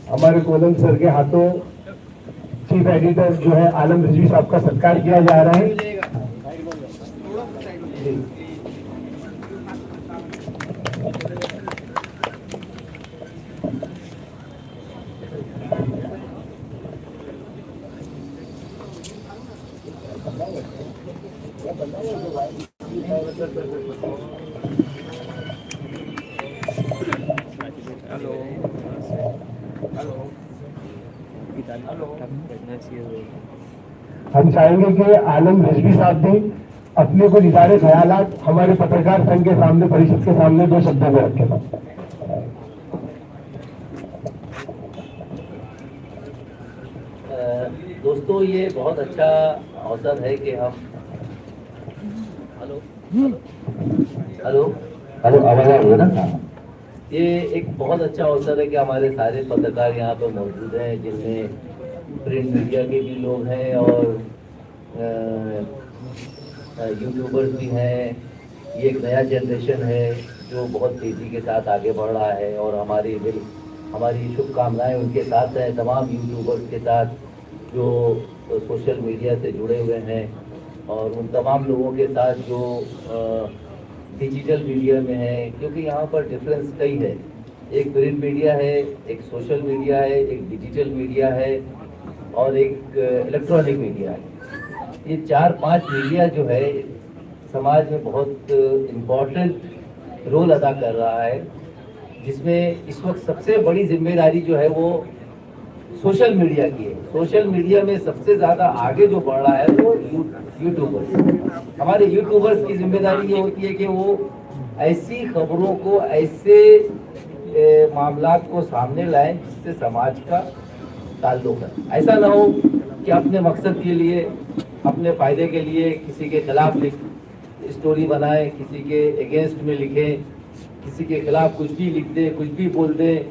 हमारे कोलम सर के हाथों चीफ एडिटर जो है आलम रिजवी साहब का सत्कार किया जा रहा है। हम चाहेंगे कि आलम रिजवी साहब भी अपने कुछ इदारे ख्यालात हमारे पत्रकार संघ के सामने, परिषद के सामने 2 शब्दों में रखें। दोस्तों, ये बहुत अच्छा अवसर है कि हम हेलो हेलो हेलो आवाज आ रही है ना? ये एक बहुत अच्छा अवसर है कि हमारे सारे पत्रकार यहाँ पर मौजूद हैं, जिनमें प्रिंट मीडिया के भी लोग हैं और यूट्यूबर्स भी हैं। ये एक नया जनरेशन है जो बहुत तेज़ी के साथ आगे बढ़ रहा है और हमारी शुभकामनाएं उनके साथ हैं, तमाम यूट्यूबर्स के साथ जो सोशल मीडिया से जुड़े हुए हैं, और उन तमाम लोगों के साथ जो डिजिटल मीडिया में है, क्योंकि यहाँ पर डिफरेंस कई है। एक प्रिंट मीडिया है, एक सोशल मीडिया है, एक डिजिटल मीडिया है और एक इलेक्ट्रॉनिक मीडिया है। ये 4-5 मीडिया जो है समाज में बहुत इम्पोर्टेंट रोल अदा कर रहा है, जिसमें इस वक्त सबसे बड़ी जिम्मेदारी जो है वो सोशल मीडिया की है। सोशल मीडिया में सबसे ज़्यादा आगे जो बढ़ रहा है वो यूट्यूबर्स। हमारे यूट्यूबर्स की जिम्मेदारी ये होती है कि वो ऐसी खबरों को, ऐसे मामलात को सामने लाएं जिससे समाज का ताल्लुक है। ऐसा ना हो कि अपने मकसद के लिए, अपने फ़ायदे के लिए किसी के खिलाफ स्टोरी बनाएं, किसी के अगेंस्ट में लिखें, किसी के खिलाफ कुछ भी लिख दें, कुछ भी बोल दें।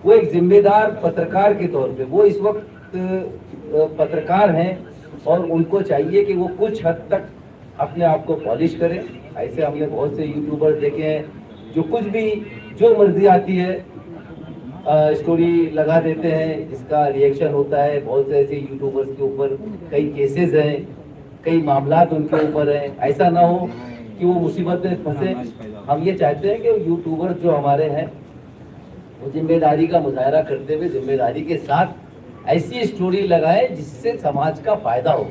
वो एक जिम्मेदार पत्रकार के तौर पे वो इस वक्त पत्रकार हैं और उनको चाहिए कि वो कुछ हद तक अपने आप को पॉलिश करें। ऐसे हमने बहुत से यूट्यूबर देखे हैं जो कुछ भी जो मर्जी आती है स्टोरी लगा देते हैं, जिसका रिएक्शन होता है। बहुत से ऐसे यूट्यूबर्स के ऊपर कई केसेस हैं, कई मामलात उनके ऊपर हैं। ऐसा ना हो कि वो मुसीबत में फंसे। हम ये चाहते हैं कि यूट्यूबर जो हमारे हैं वो जिम्मेदारी का मुजाहरा करते हुए जिम्मेदारी के साथ ऐसी स्टोरी लगाएं जिससे समाज का फायदा हो।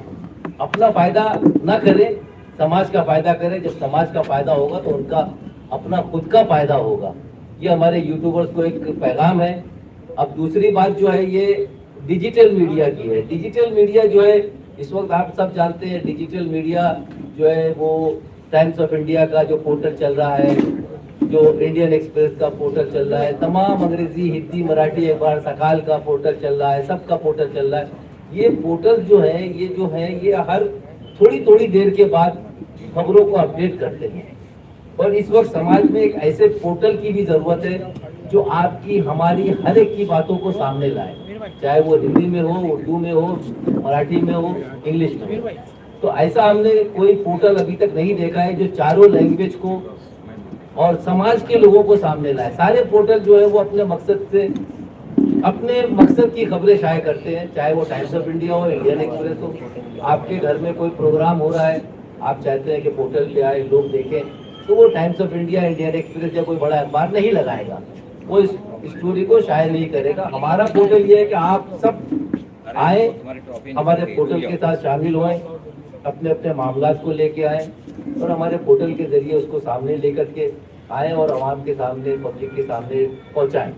अपना फायदा ना करें, समाज का फायदा करें। जब समाज का फायदा होगा तो उनका अपना खुद का फायदा होगा। ये हमारे यूट्यूबर्स को एक पैगाम है। अब दूसरी बात जो है ये डिजिटल मीडिया की है। डिजिटल मीडिया जो है इस वक्त आप सब जानते हैं, डिजिटल मीडिया जो है वो टाइम्स ऑफ इंडिया का जो पोर्टल चल रहा है, जो इंडियन एक्सप्रेस का पोर्टल चल रहा है, तमाम अंग्रेजी, हिंदी, मराठी अखबार, सकाल का पोर्टल चल रहा है, सबका पोर्टल चल रहा है। ये पोर्टल जो है ये हर थोड़ी थोड़ी देर के बाद खबरों को अपडेट करते हैं। और इस वक्त समाज में एक ऐसे पोर्टल की भी जरूरत है जो आपकी हमारी हर एक की बातों को सामने लाए, चाहे वो हिंदी में हो, उर्दू में हो, मराठी में हो, इंग्लिश में हो। तो ऐसा हमने कोई पोर्टल अभी तक नहीं देखा है जो चारों लैंग्वेज को और समाज के लोगों को सामने लाए। सारे पोर्टल जो है वो अपने मकसद की खबरें शाये करते हैं, चाहे वो टाइम्स ऑफ इंडिया हो, इंडियन एक्सप्रेस हो। आपके घर में कोई प्रोग्राम हो रहा है, आप चाहते हैं कि पोर्टल पे आए, लोग देखें, तो वो times of India, Indian express या कोई बड़ा अखबार नहीं लगाएगा, वो इस स्टोरी को शाये नहीं करेगा। हमारा पोर्टल ये है कि आप सब आए, हमारे पोर्टल के साथ शामिल हों, अपने अपने मामलात को लेके आए और हमारे पोर्टल के जरिए उसको सामने लेकर के आए और आवाम के सामने, पब्लिक के सामने पहुंचाएं।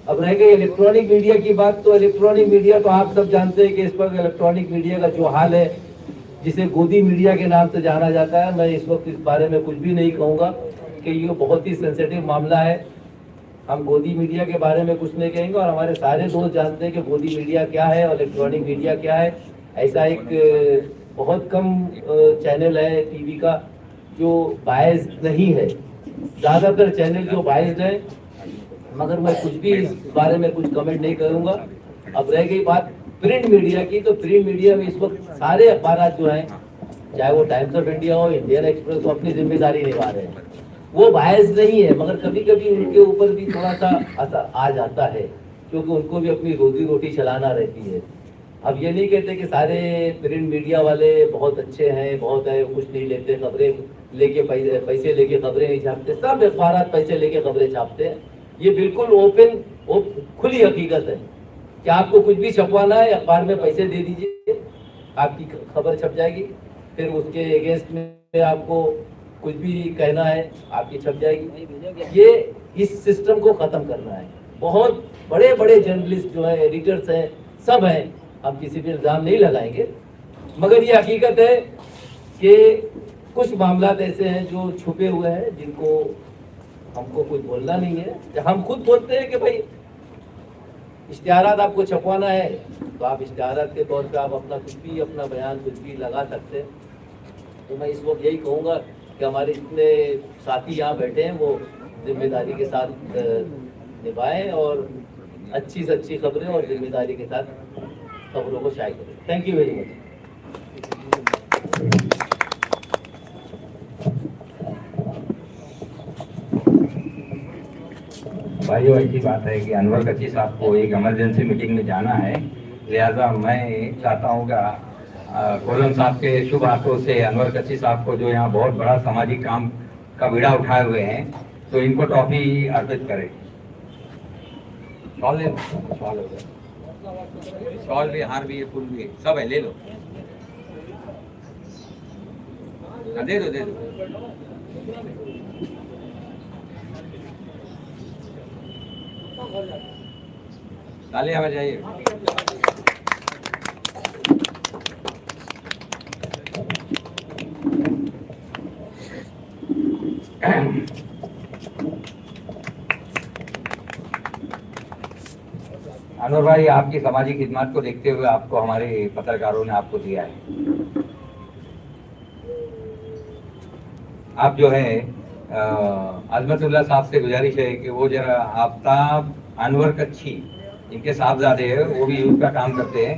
अब रह गई इलेक्ट्रॉनिक मीडिया की बात, तो इलेक्ट्रॉनिक मीडिया तो आप सब जानते हैं कि इस वक्त इलेक्ट्रॉनिक मीडिया का जो हाल है, जिसे गोदी मीडिया के नाम से जाना जाता है, मैं इस वक्त इस बारे में कुछ भी नहीं कहूँगा कि ये बहुत ही सेंसिटिव मामला है। हम गोदी मीडिया के बारे में कुछ नहीं कहेंगे और हमारे सारे दोस्त जानते हैं कि गोदी मीडिया क्या है और इलेक्ट्रॉनिक मीडिया क्या है। ऐसा एक बहुत कम चैनल है टीवी का जो बायस नहीं है, ज़्यादातर चैनल जो बायस्ड है, मगर मैं कुछ भी इस बारे में कुछ कमेंट नहीं करूँगा। अब रह गई बात प्रिंट मीडिया की, तो प्रिंट मीडिया में इस वक्त सारे अखबार जो हैं, चाहे वो टाइम्स ऑफ इंडिया हो, इंडियन एक्सप्रेस हो, अपनी जिम्मेदारी निभा रहे हैं। वो बायस नहीं है, मगर कभी कभी उनके ऊपर भी थोड़ा सा असर आ जाता है, क्योंकि उनको भी अपनी रोजी रोटी चलाना रहती है। अब ये नहीं कहते कि सारे प्रिंट मीडिया वाले बहुत अच्छे हैं, बहुत है, कुछ नहीं लेते, खबरें लेके पैसे लेके खबरें नहीं छापते। सब अखबार पैसे लेके खबरें छापते हैं। ये बिल्कुल ओपन खुली हकीकत है कि आपको कुछ भी छपवाना है, अखबार में पैसे दे दीजिए, आपकी खबर छप जाएगी। फिर उसके अगेंस्ट में आपको कुछ भी कहना है, आपकी छप जाएगी। ये इस सिस्टम को खत्म करना है। बहुत बड़े बड़े जर्नलिस्ट जो है, एडिटर्स हैं, सब हैं, हम किसी भी इल्ज़ाम नहीं लगाएंगे, मगर ये हकीकत है कि कुछ मामला ऐसे हैं जो छुपे हुए हैं, जिनको हमको कुछ बोलना नहीं है। हम खुद बोलते हैं कि भाई इश्तिहारात आपको छपवाना है, तो आप इश्तिहारात के तौर पे आप अपना कुछ भी, अपना बयान कुछ भी लगा सकते हैं। तो मैं इस वक्त यही कहूँगा कि हमारे जितने साथी यहाँ बैठे हैं वो जिम्मेदारी के साथ निभाएं और अच्छी से अच्छी खबरें और जिम्मेदारी के साथ खबरों को शाये करें। Thank you very much. भाइयों, ऐसी बात है कि अनवर कच्ची साहब को एक इमरजेंसी मीटिंग में जाना है, लिहाजा मैं चाहता हूँ कि कोलम साहब के शुभ हाथों से अनवर कच्ची साहब को, जो यहाँ बहुत बड़ा सामाजिक काम का बीड़ा उठाए हुए हैं, तो इनको ट्रॉफी अर्पित करें। शॉल भी, हार भी है, फूल भी है, सब है, ले लो, दे दो, दे दो। तालियां बजाइए। अनवर भाई, आपकी सामाजिक खिदमत को देखते हुए आपको हमारे पत्रकारों ने आपको दिया है। आप जो है अजमतुल्लाह साहब से गुजारिश है कि वो जरा आफ्ताब अनवर कच्ची, इनके साहबजादे हैं, वो भी यूथ का काम करते हैं।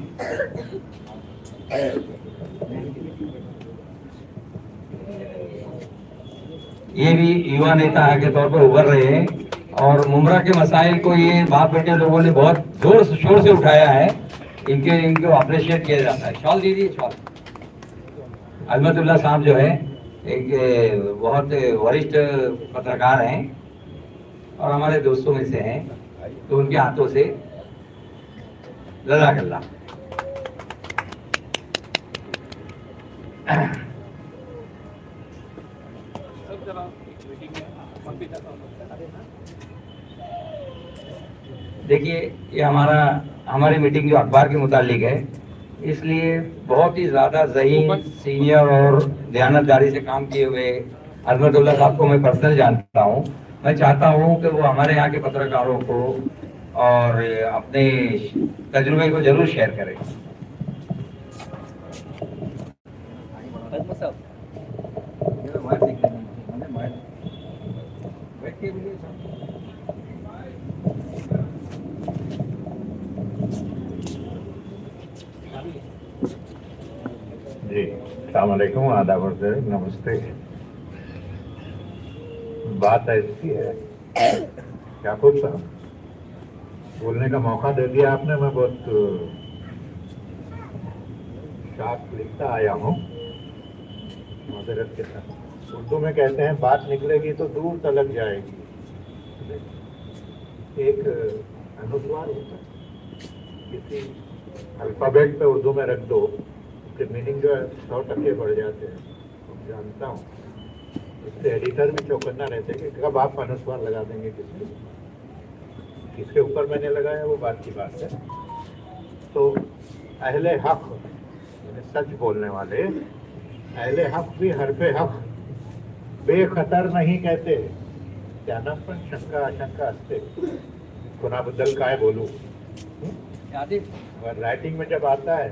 ये भी युवा नेता के तौर पर उभर रहे हैं और मुमरा के मसाइल को ये बाप बेटे लोगों ने बहुत जोर शोर से उठाया है। इनको अप्रिशिएट किया जाता है। शॉल दीजिए, शॉल। अजमतुल्लाह साहब जो है एक बहुत वरिष्ठ पत्रकार हैं और हमारे दोस्तों में से हैं, तो उनके हाथों से जज़ाकल्लाह। देखिए ये हमारी मीटिंग जो अखबार के मुतालिक है, इसलिए बहुत ही ज़्यादा ज़हीन, सीनियर और दयानतदारी से काम किए हुए अजमतुल्लाह साहब को मैं पर्सनल जानता हूँ। मैं चाहता हूँ कि वो हमारे यहाँ के पत्रकारों को और अपने तजुर्बे को जरूर शेयर करें। जी अस्सलाम वालेकुम, आदाब और नमस्ते। बात ऐसी है, याकूब साहब बोलने का मौका दे दिया आपने। मैं बहुत शार्प लिखता आया हूँ माजरत के साथ। उर्दू में कहते हैं बात निकलेगी तो दूर तलक जाएगी। एक अनुस्वार होता है, किसी अल्फाबेट पे उर्दू में रख दो, उसके मीनिंग जो है 100% बढ़ जाते हैं। मैं जानता हूँ, इससे एडिटर भी चौकन्ना रहते हैं कि कब आप अनुस्वार लगा देंगे किसके ऊपर मैंने लगाया, वो बात की बात है। तो अहले हक यानी सच बोलने वाले, अहले हक भी हरफे हक बेखतर नहीं कहते, त्यानं पण शंका आशंका असते, कोणाबद्दल काय बोलू। और राइटिंग में जब आता है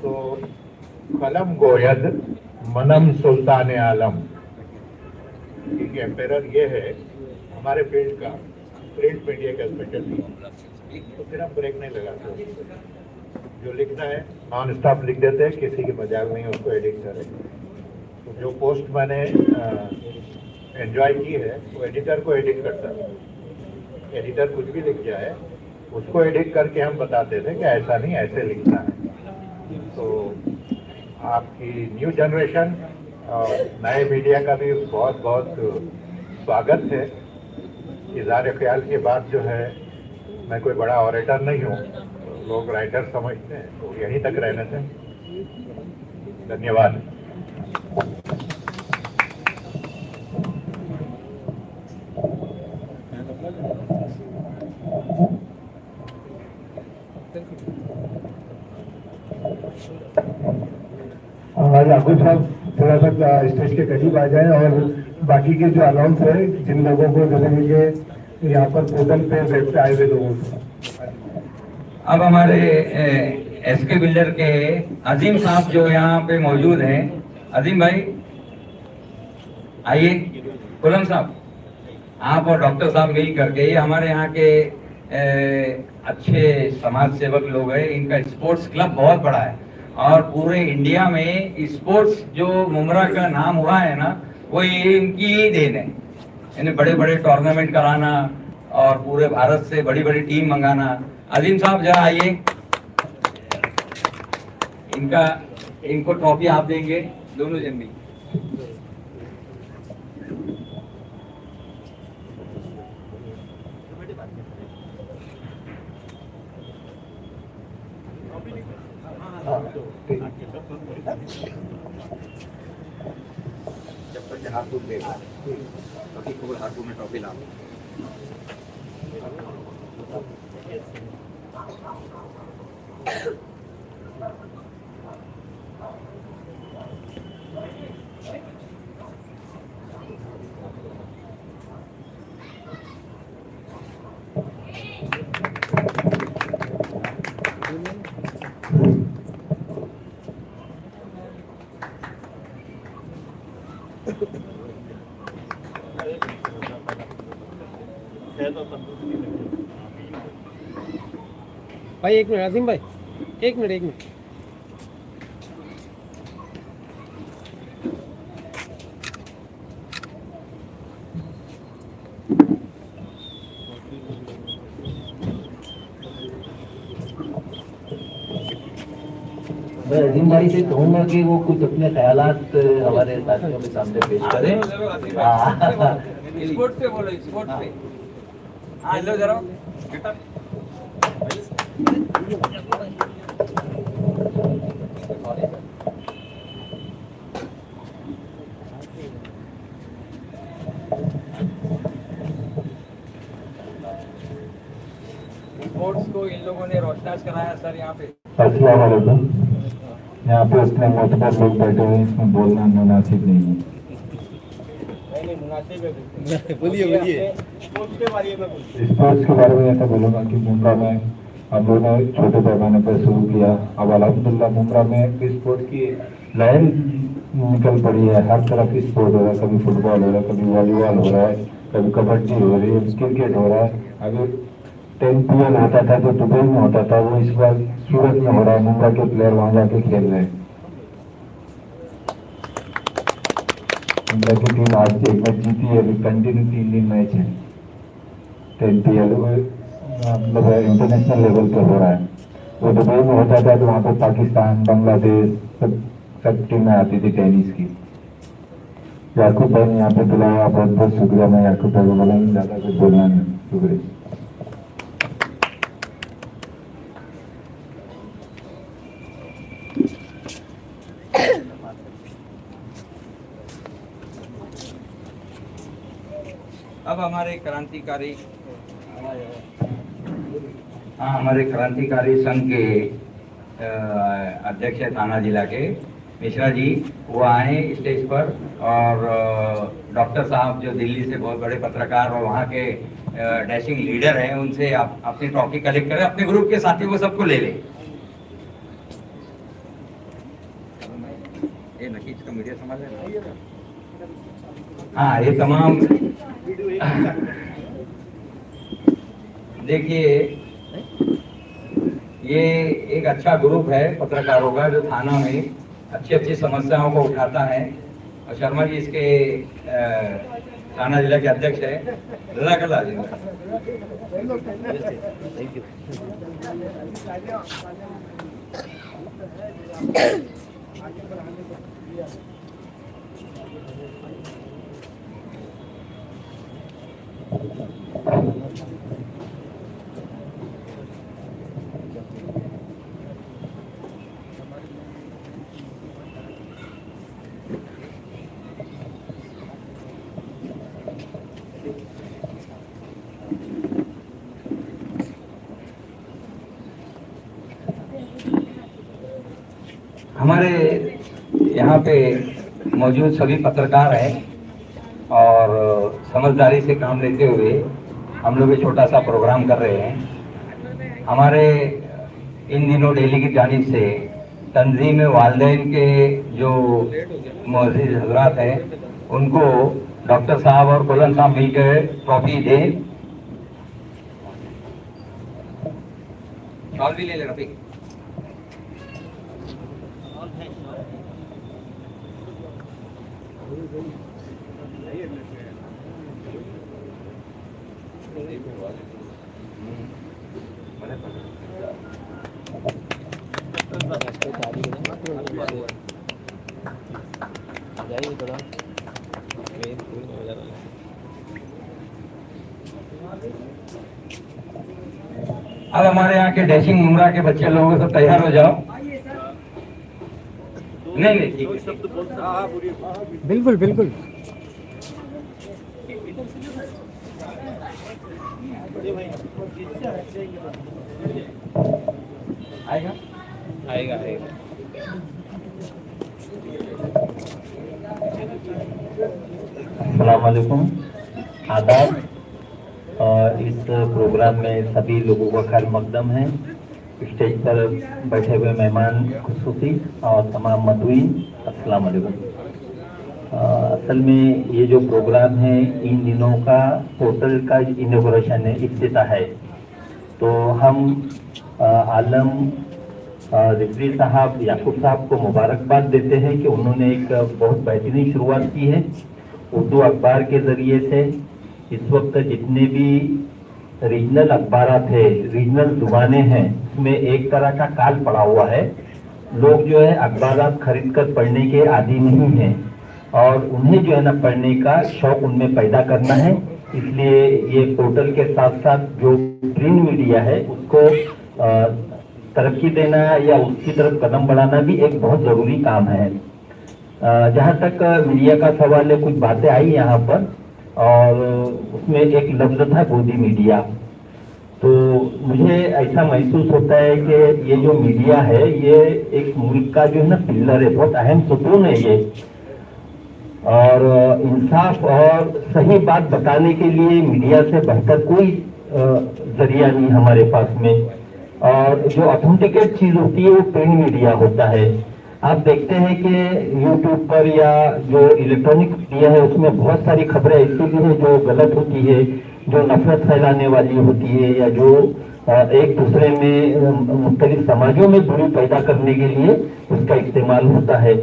तो कलम गोयद मनम सुल्तान आलम, क्योंकि एम्पेरर ये है हमारे फील्ड का, प्रिंट मीडिया का स्पेशलिटी। तो फिर हम ब्रेक नहीं लगाते, जो लिखना है नॉन स्टॉप लिख देते हैं, किसी की मजाक नहीं उसको एडिट करें। तो जो पोस्ट मैंने एंजॉय की है वो एडिटर को एडिट करता है। एडिटर कुछ भी लिख जाए उसको एडिट करके हम बताते थे कि ऐसा नहीं, ऐसे लिखना है। तो आपकी न्यू जनरेशन और नए मीडिया का भी बहुत बहुत स्वागत है। इज़हार ख्याल के बाद जो है, मैं कोई बड़ा ऑरेटर नहीं हूँ, लोग राइटर समझते हैं, तो यहीं तक रहने से धन्यवाद। आज याकूब साहब थोड़ा सा स्टेज के करीब आ जाएं और बाकी के जो अनाउंस है जिन लोगों को मिलेंगे यहाँ पर पोर्टल पे वेब पे आए हुए लोगों को। अब हमारे एसके बिल्डर के अजीम साहब जो यहाँ पे मौजूद हैं, अजीम भाई आइए। गुलाम साहब, आप और डॉक्टर साहब मिल करके, ये हमारे यहाँ के अच्छे समाज सेवक लोग हैं। इनका स्पोर्ट्स क्लब बहुत बड़ा है और पूरे इंडिया में स्पोर्ट्स जो मुमरा का नाम हुआ है ना, वो ये इनकी ही देन है। इन्हें बड़े बड़े टूर्नामेंट कराना और पूरे भारत से बड़ी बड़ी टीम मंगाना। अजीम साहब जरा आइए, इनको ट्रॉफी आप देंगे, दोनों जन भी। जब तक हाथ टूट गए हाथ में ट्रॉफी ला। भाई एक मिनट, अजीम भाई एक मिनट। मैं अजीम भाई से कहूँगा कि वो कुछ अपने ख्यालात हमारे साथियों के सामने पेश करें। स्पोर्ट्स पे बोलो, स्पोर्ट्स पे। हाँ लो जरा। स्पोर्ट्स को इन लोगों ने रोशनास कराया सर यहाँ पे। अस्सलाम वालेकुम। यहाँ पे उतने मोतबर लोग बैठे हुए हैं, इसमें बोलना मुनासिब नहीं है। बोलिए बोलिए। स्पोर्ट्स के बारे में ऐसा बोलूँगा कि मुमरा में हम लोगों ने छोटे पैमाने पर शुरू किया। अब अल्हम्दुलिल्लाह मुमरा में स्पोर्ट की लहर निकल पड़ी है। हर तरफ स्पोर्ट हो रहा है, कभी फुटबॉल हो रहा है, कभी वॉलीबॉल हो रहा है, कभी कबड्डी हो रही है, क्रिकेट हो रहा है। अगर 10 PL होता था तो दुबई में होता था, वो इस बार सूरत में हो रहा है। मुमरा के प्लेयर वहाँ जाके खेल रहे हैं। मुमरा की टीम आज एक मैच जीती है, अभी कंटिन्यू 3 दिन मैच है। 10 PL मतलब इंटरनेशनल लेवल पे हो रहा है। वो दुबई में होता था तो वहाँ पे पाकिस्तान, बांग्लादेश सब टीमें आती थी टेनिस की। याकूब भाई ने यहाँ पे बुलाया, बहुत बहुत शुक्रिया। मैं याकूब भाई को बोला ज़्यादा कुछ बोलना नहीं, शुक्रिया। अब हमारे क्रांतिकारी संघ के अध्यक्ष है थाना जिला के मिश्रा जी, वो आए स्टेज पर। और डॉक्टर साहब जो दिल्ली से बहुत बड़े पत्रकार और वहाँ के डैशिंग लीडर हैं, उनसे आप अपनी ट्रॉफी कलेक्ट करें, अपने ग्रुप के साथी को सबको ले लें। ये नकीज का मीडिया समाज है। हाँ, ये तमाम देखिए, ये एक अच्छा ग्रुप है पत्रकारों का जो थाना में अच्छी अच्छी समस्याओं को उठाता है। और शर्मा जी इसके थाना जिला के अध्यक्ष है। जज़ाकल्लाह जी। हमारे यहाँ पे मौजूद सभी पत्रकार हैं और समझदारी से काम लेते हुए हम लोग ये छोटा सा प्रोग्राम कर रहे हैं। हमारे इन दिनों दिल्ली की जानिब से तंजीम वालिदैन के जो मुअज़्ज़िज़ हज़रात हैं, उनको डॉक्टर साहब और कोलन साहब मिलकर ट्रॉफी दें। शॉल भी ले ले रफीक। अब हमारे यहाँ के डैशिंग मुमरा के बच्चे लोगों से तैयार हो जाओ। नहीं नहीं, ठीक है। बिल्कुल बिल्कुल। आएगा आएगा आएगा। अस्सलाम वालेकुम, आदाब। इस प्रोग्राम में सभी लोगों का खैर मकदम है। स्टेज पर बैठे हुए मेहमान खुसूसी और तमाम मदुईन, अस्सलाम वालेकुम। असल में ये जो प्रोग्राम है इन दिनों का पोर्टल का इनॉग्रेशन है, इफ्तिताह है। तो हम आलम रिजवी साहब, याकूब साहब को मुबारकबाद देते हैं कि उन्होंने एक बहुत बेहतरीन शुरुआत की है। उर्दू अखबार के ज़रिए से इस वक्त जितने भी रीजनल अखबारात है, रीजनल जुबानें हैं, उसमें एक तरह का काल पड़ा हुआ है। लोग जो है अखबारात खरीद कर पढ़ने के आदी नहीं हैं और उन्हें जो है ना पढ़ने का शौक उनमें पैदा करना है। इसलिए ये पोर्टल के साथ साथ जो प्रिंट मीडिया है उसको तरक्की देना या उसकी तरफ कदम बढ़ाना भी एक बहुत ज़रूरी काम है। जहाँ तक मीडिया का सवाल है, कुछ बातें आई यहाँ पर और उसमें एक लफ्ज़ था गोदी मीडिया। तो मुझे ऐसा महसूस होता है कि ये जो मीडिया है ये एक मुल्क का जो है ना पिल्लर है, बहुत अहम सुकून है ये। और इंसाफ और सही बात बताने के लिए मीडिया से बढ़कर कोई जरिया नहीं हमारे पास में। और जो ऑथेंटिकेट चीज होती है वो प्रिंट मीडिया होता है। आप देखते हैं कि यूट्यूब पर या जो इलेक्ट्रॉनिक मीडिया है उसमें बहुत सारी खबरें ऐसी भी हैं जो गलत होती है, जो नफरत फैलाने वाली होती है, या जो एक दूसरे में मुख्तलिफ समाजों में दूरी पैदा करने के लिए उसका इस्तेमाल होता है।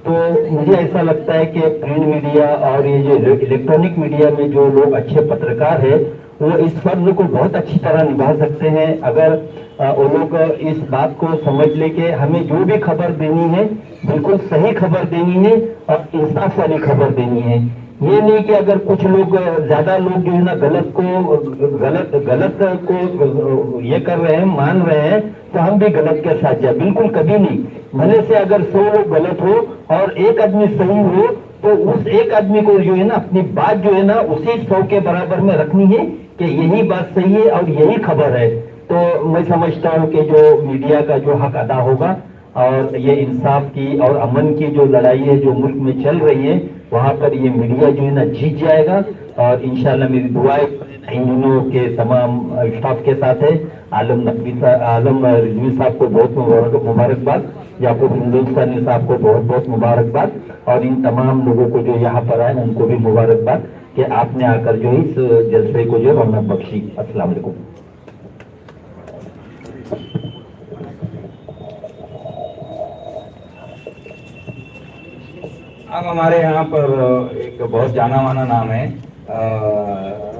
तो मुझे ऐसा लगता है कि प्रिंट मीडिया और ये जो इलेक्ट्रॉनिक मीडिया में जो लोग अच्छे पत्रकार हैं वो इस फर्ज को बहुत अच्छी तरह निभा सकते हैं अगर वो लोग इस बात को समझ ले कि हमें जो भी खबर देनी है बिल्कुल सही खबर देनी है और इंसाफ वाली खबर देनी है। ये नहीं कि अगर कुछ लोग ज्यादा लोग जो है ना गलत को ये कर रहे हैं, मान रहे हैं, तो हम भी गलत के साथ जाए, बिल्कुल कभी नहीं। भले से अगर 100 लोग गलत हो और एक आदमी सही हो तो उस एक आदमी को जो है ना अपनी बात जो है ना उसी 100 के बराबर में रखनी है कि यही बात सही है और यही खबर है। तो मैं समझता हूँ कि जो मीडिया का जो हक अदा होगा और ये इंसाफ की और अमन की जो लड़ाई है जो मुल्क में चल रही है वहां पर ये मीडिया जो है ना जीत जाएगा। और इंशाल्लाह मेरी दुआएं इन दिनों के तमाम स्टाफ के साथ है। आलम रिजवी साहब को बहुत मुबारकबाद, याकूब हिंदुस्तानी साहब को बहुत बहुत मुबारकबाद और इन तमाम लोगों को जो यहाँ पर आए उनको भी मुबारकबाद कि आपने आकर जो इस जलसे को जो रौनक बख्शी। अस्सलाम वालेकुम। अब हमारे यहाँ पर एक बहुत जाना माना नाम है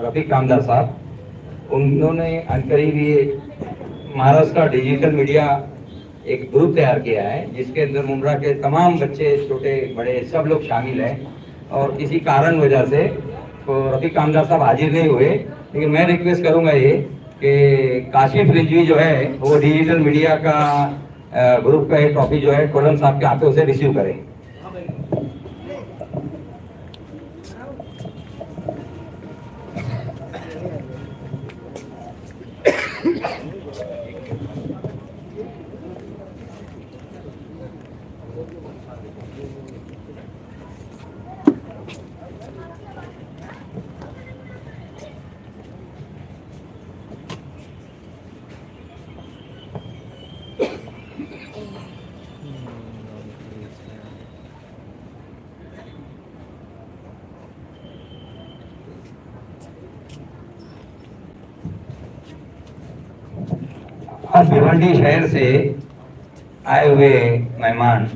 रफीक कामदार साहब। उन्होंने करीब ये महाराष्ट्र का डिजिटल मीडिया एक ग्रुप तैयार किया है जिसके अंदर मुमरा के तमाम बच्चे छोटे बड़े सब लोग शामिल हैं। और किसी कारण वजह से तो रफीक कामदार साहब हाजिर नहीं हुए, लेकिन मैं रिक्वेस्ट करूंगा ये कि काशिफ रिजवी जो है वो डिजिटल मीडिया का ग्रुप का ट्रॉफी जो है कोलम साहब के हाथों से रिसीव करें। आज भिवंडी शहर से आए हुए मेहमान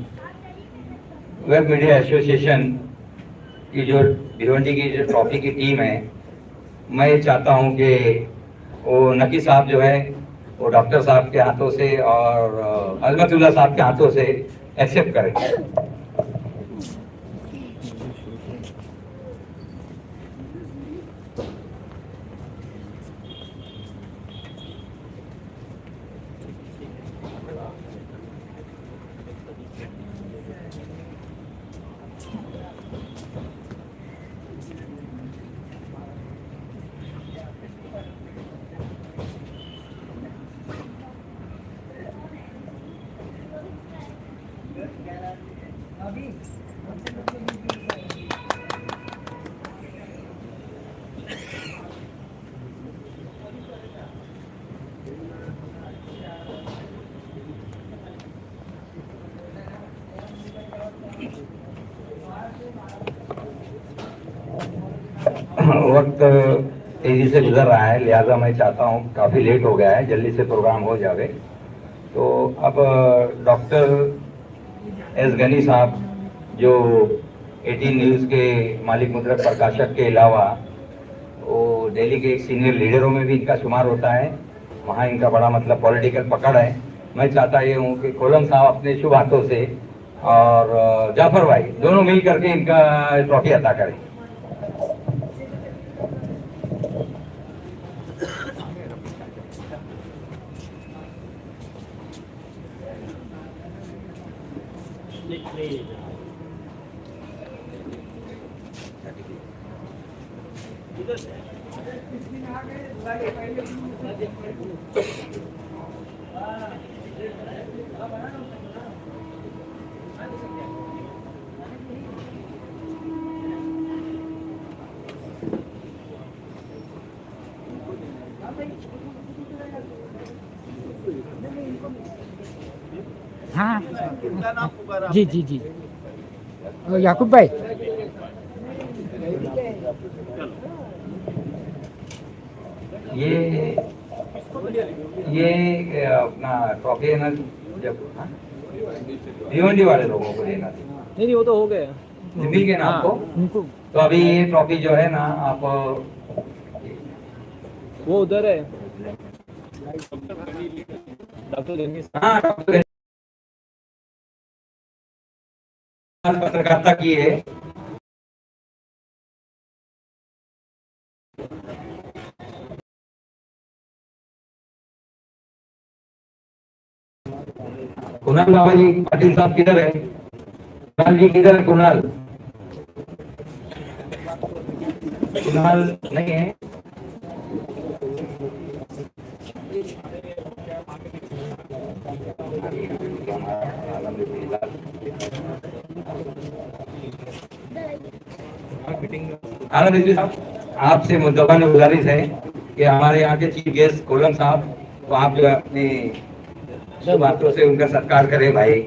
वेब मीडिया एसोसिएशन की जो भिवंडी की जो ट्रॉफी की टीम है, मैं चाहता हूं कि वो नकी साहब जो है वो डॉक्टर साहब के हाथों से और अलमतुल्ला साहब के हाथों से एक्सेप्ट करें। वक्त तेजी से गुजर रहा है, लिहाजा मैं चाहता हूँ, काफ़ी लेट हो गया है, जल्दी से प्रोग्राम हो जावे। तो अब डॉक्टर एस गनी साहब जो 18 न्यूज़ के मालिक मुद्रक प्रकाशक के अलावा वो दिल्ली के एक सीनियर लीडरों में भी इनका शुमार होता है, वहाँ इनका बड़ा मतलब पॉलिटिकल पकड़ है। मैं चाहता ये हूँ कि कोलम साहब अपने शुभ हाथों से और जाफर भाई दोनों मिल करके इनका ट्रॉफी अता करें। हाँ जी जी जी याकूब भाई ये अपना ट्रॉफी है ना, जब भिवंडी वाले लोगों को देना थी। नहीं वो तो हो गया, मिल गया ना आपको? उनको तो अभी ये ट्रॉफी जो है ना, आप वो उधर है डॉक्टर डेनिस। हाँ डॉक्टर पत्रकारिता की है। कुणाल बाबा जी पाटिल साहब किधर है? कुणाल जी किधर है? कुणाल कुणाल नहीं है। आनंद रिजवी साहब, आपसे मुद्दबान गुजारिश है कि हमारे यहाँ के चीफ गेस्ट कोलम साहब, तो आप जो अपनी बातों से उनका सत्कार करें भाई।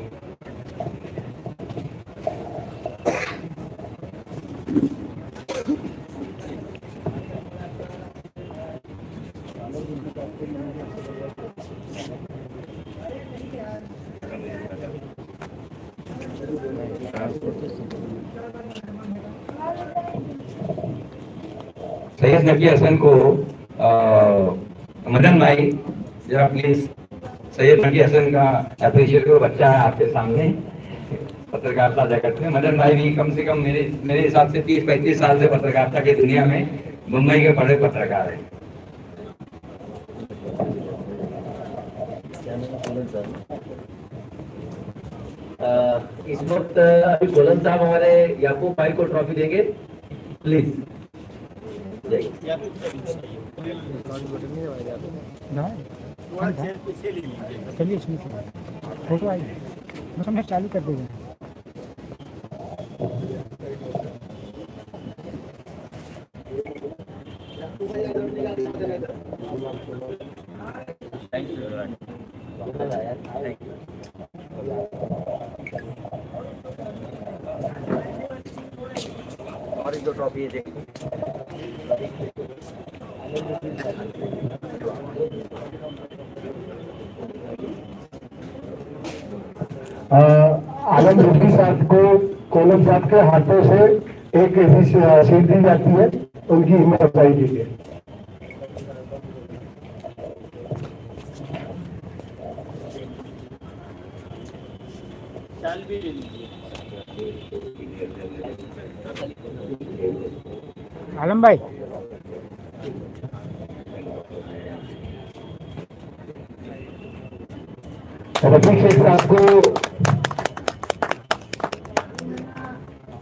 सैयद नकी हसन को मदन भाई जरा प्लीज सैयद नकी हसन का अप्रिशिएट करो। बच्चा है आपके सामने, पत्रकारिता जगत में। मदन भाई भी कम से कम मेरे हिसाब से 30-35 साल से पत्रकारिता की दुनिया में मुंबई के बड़े पत्रकार हैं। इस वक्त अभी गोलन साहब हमारे याकूब भाई को ट्रॉफी देंगे, प्लीज। चलिए इसमें फोटो आई मैं चालू कर देंगे। और एक दो ट्रॉफी है देखो। आलम रिजवी साहब को कोलम साहब के हाथों से एक ऐसी सीट दी जाती है, उनकी हिम्मत अफजाई कीजिए। आलम भाई रफीक शेख साहब को,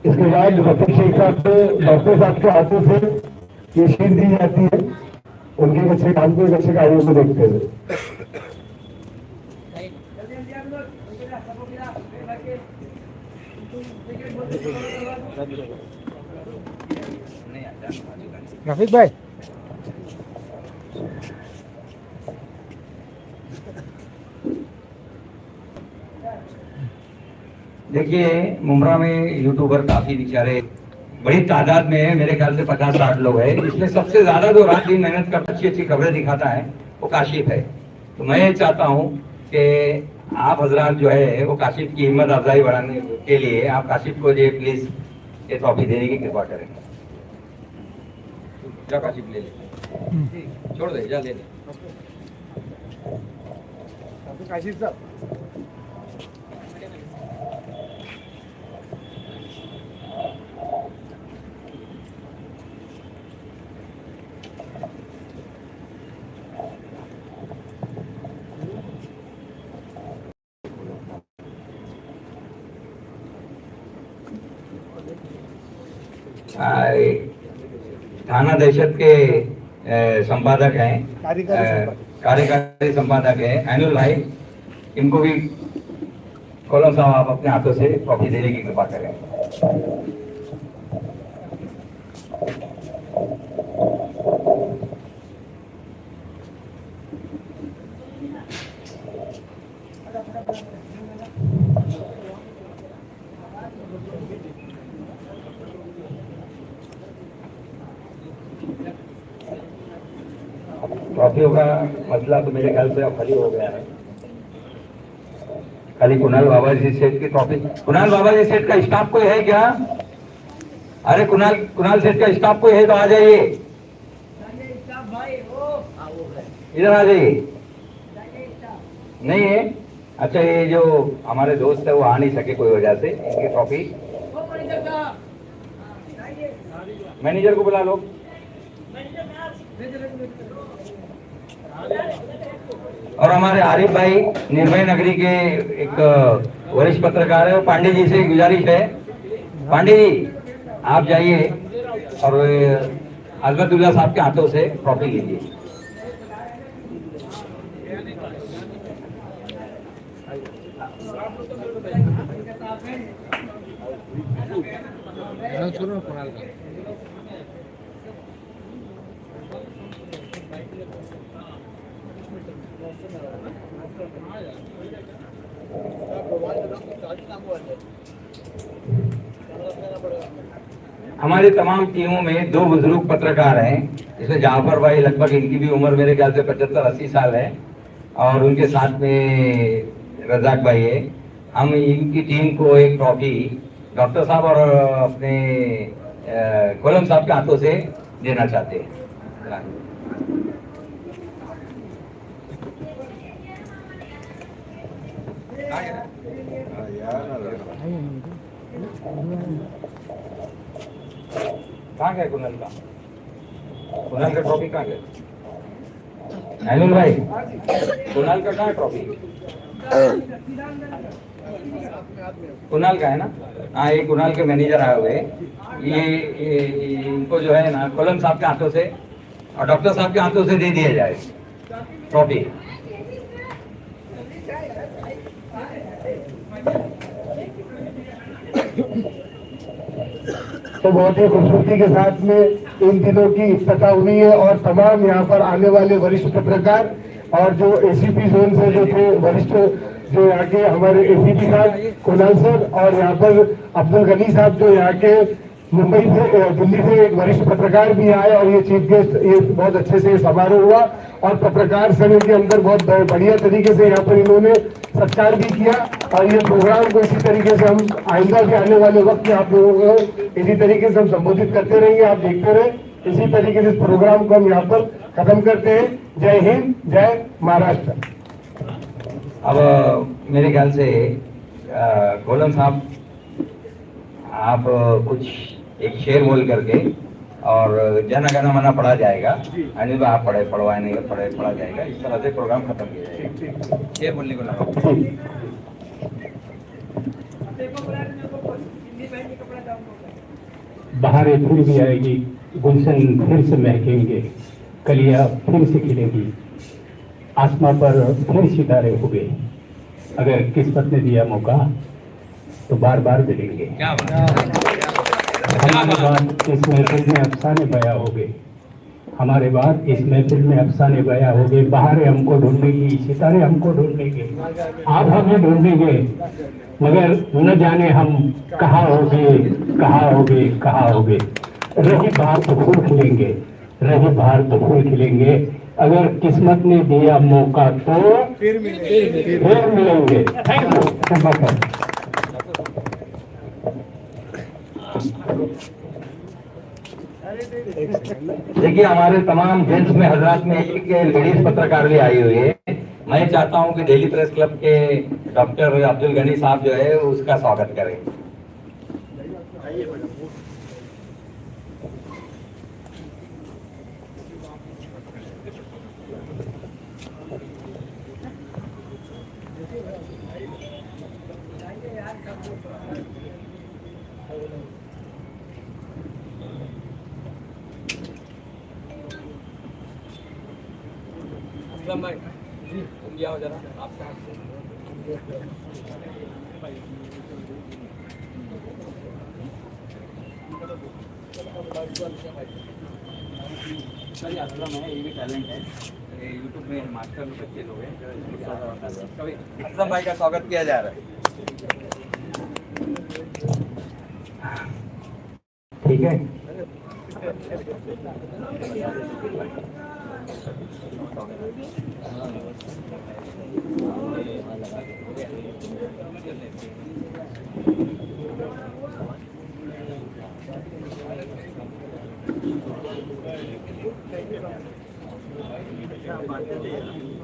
इसके बाद रफीक शेख साहब को डॉक्टर साहब के हाथों से ये शीट दी जाती है, उनके अच्छे काम को, अच्छे कार्यों को देखते हुए। रफीक भाई देखिए, मुमरा में यूट्यूबर काफी बेचारे बड़ी तादाद में है, मेरे ख्याल से 50-60 लोग हैं। इसमें सबसे ज्यादा जो रात दिन मेहनत कर अच्छी अच्छी खबरें दिखाता है वो काशिफ है। तो मैं ये चाहता हूँ कि आप हजरात जो है वो काशिफ की हिम्मत अफजाई बढ़ाने के लिए आप काशिफ को जो प्लीज ये ट्रॉफी देने की कृपा करें। जा काशिफ ले ले, छोड़ दे, जा ले ले। काशिफ साहब थाना दहशत के संपादक हैं, कार्यकारी संपादक है अनिल भाई, इनको भी कोलम साहब आप अपने हाथों से ट्रॉफी देने की कृपा करें। ट्रॉफियों का मसला तो मेरे ख्याल से अब खाली हो गया है। खाली कुणाल बाबाजी सेठ की ट्रॉफी, कुणाल बाबाजी सेठ का स्टाफ कोई है क्या? अरे कुणाल सेठ का स्टाफ कोई है तो आ जाइए, इधर आ जाइए। नहीं है? अच्छा, ये जो हमारे दोस्त है वो आ नहीं सके कोई वजह से, इनकी ट्रॉफी मैनेजर को बुला लो। और हमारे आरिफ भाई निर्भय नगरी के एक वरिष्ठ पत्रकार है, पांडे जी से गुजारिश है, पांडे जी आप जाइए और अलबतुल्ला साहब के हाथों से ट्रॉफी लीजिए। हमारी तमाम टीमों में दो बुजुर्ग पत्रकार हैं, इसमें जाफर भाई, लगभग इनकी भी उम्र मेरे ख्याल से 75-80 साल है, और उनके साथ में रजाक भाई है। हम इनकी टीम को एक ट्रॉफी डॉक्टर साहब और अपने कोलम साहब के हाथों से देना चाहते हैं। कहाँ गए कुणाल का ट्रॉफी कहाँ गए? अनिल भाई, कुणाल का कहाँ ट्रॉफी? कुणाल का है ना? हाँ, ये कुणाल के मैनेजर आए हुए, ये इनको जो है ना कोलम साहब के हाथों से और डॉक्टर साहब के हाथों से दे दिया जाए ट्रॉफी। तो बहुत ही खूबसूरती के साथ में इन दिनों की इफ्तिताह हुई है, और तमाम यहाँ पर आने वाले वरिष्ठ पत्रकार और जो एसीपी जोन से जो थे वरिष्ठ, जो यहाँ के हमारे एसीपी साहब कुणाल सर, और यहाँ पर अब्दुल गनी साहब जो यहाँ के मुंबई से, दिल्ली से एक वरिष्ठ पत्रकार भी आए, और ये चीफ गेस्ट, ये बहुत अच्छे से समारोह हुआ और पत्रकार संघ के अंदर बहुत बढ़िया तरीके से यहाँ पर इन्होंने सत्कार भी किया। और ये प्रोग्राम को इसी तरीके से हम आइंदा भी आने वाले वक्त में आप लोगों को इसी तरीके से हम संबोधित करते रहेंगे, आप देखते रहे। इसी तरीके से इस प्रोग्राम को हम यहाँ पर खत्म करते हैं। जय हिंद, जय महाराष्ट्र। अब मेरे ख्याल से कोलम साहब, आप कुछ एक शेर बोल करके और जन गण मन पढ़ा जाएगा। अनिल भाई आप पढ़वाए नहीं पढ़ा जाएगा। इस तरह से प्रोग्राम खत्म किया जाएगा। शेर बोलने को लगा। बहारें फिर भी आएगी, गुलशन फिर से महकेंगे, कलियां फिर से खिलेंगी, आसमां पर फिर सितारे होंगे। अगर किस्मत ने दिया मौका तो बार बार मिलेंगे। हमारे बाद इस महफिल में अफसाने बयां हो गए, हमारे बाद इस महफिल में अफसाने बयां हो गए। बहारें हमको ढूंढेंगी, सितारे हमको ढूंढेंगे, आप हमें ढूंढेंगे, मगर न जाने हम कहाँ होंगे, कहाँ होंगे, कहाँ होंगे। रही बाहर तो फूल खिलेंगे, रही बाहर तो फूल खिलेंगे। अगर किस्मत ने दिया मौका तो फिर मिलेंगे। Thank you. देखिए, हमारे तमाम जेंट्स में, हजरात में एक लेडीज पत्रकार भी आई हुई है। मैं चाहता हूं कि दिल्ली प्रेस क्लब के डॉक्टर अब्दुल गनी साहब जो है उसका स्वागत करें। असलम भाई जी तुम आओ जरा आपके हाथ से असलम है, ये भी टैलेंट है, यूट्यूब में मास्टर में बच्चे लोग हैं। कभी असलम भाई का स्वागत किया जा रहा है। ठीक है। क्या बात है।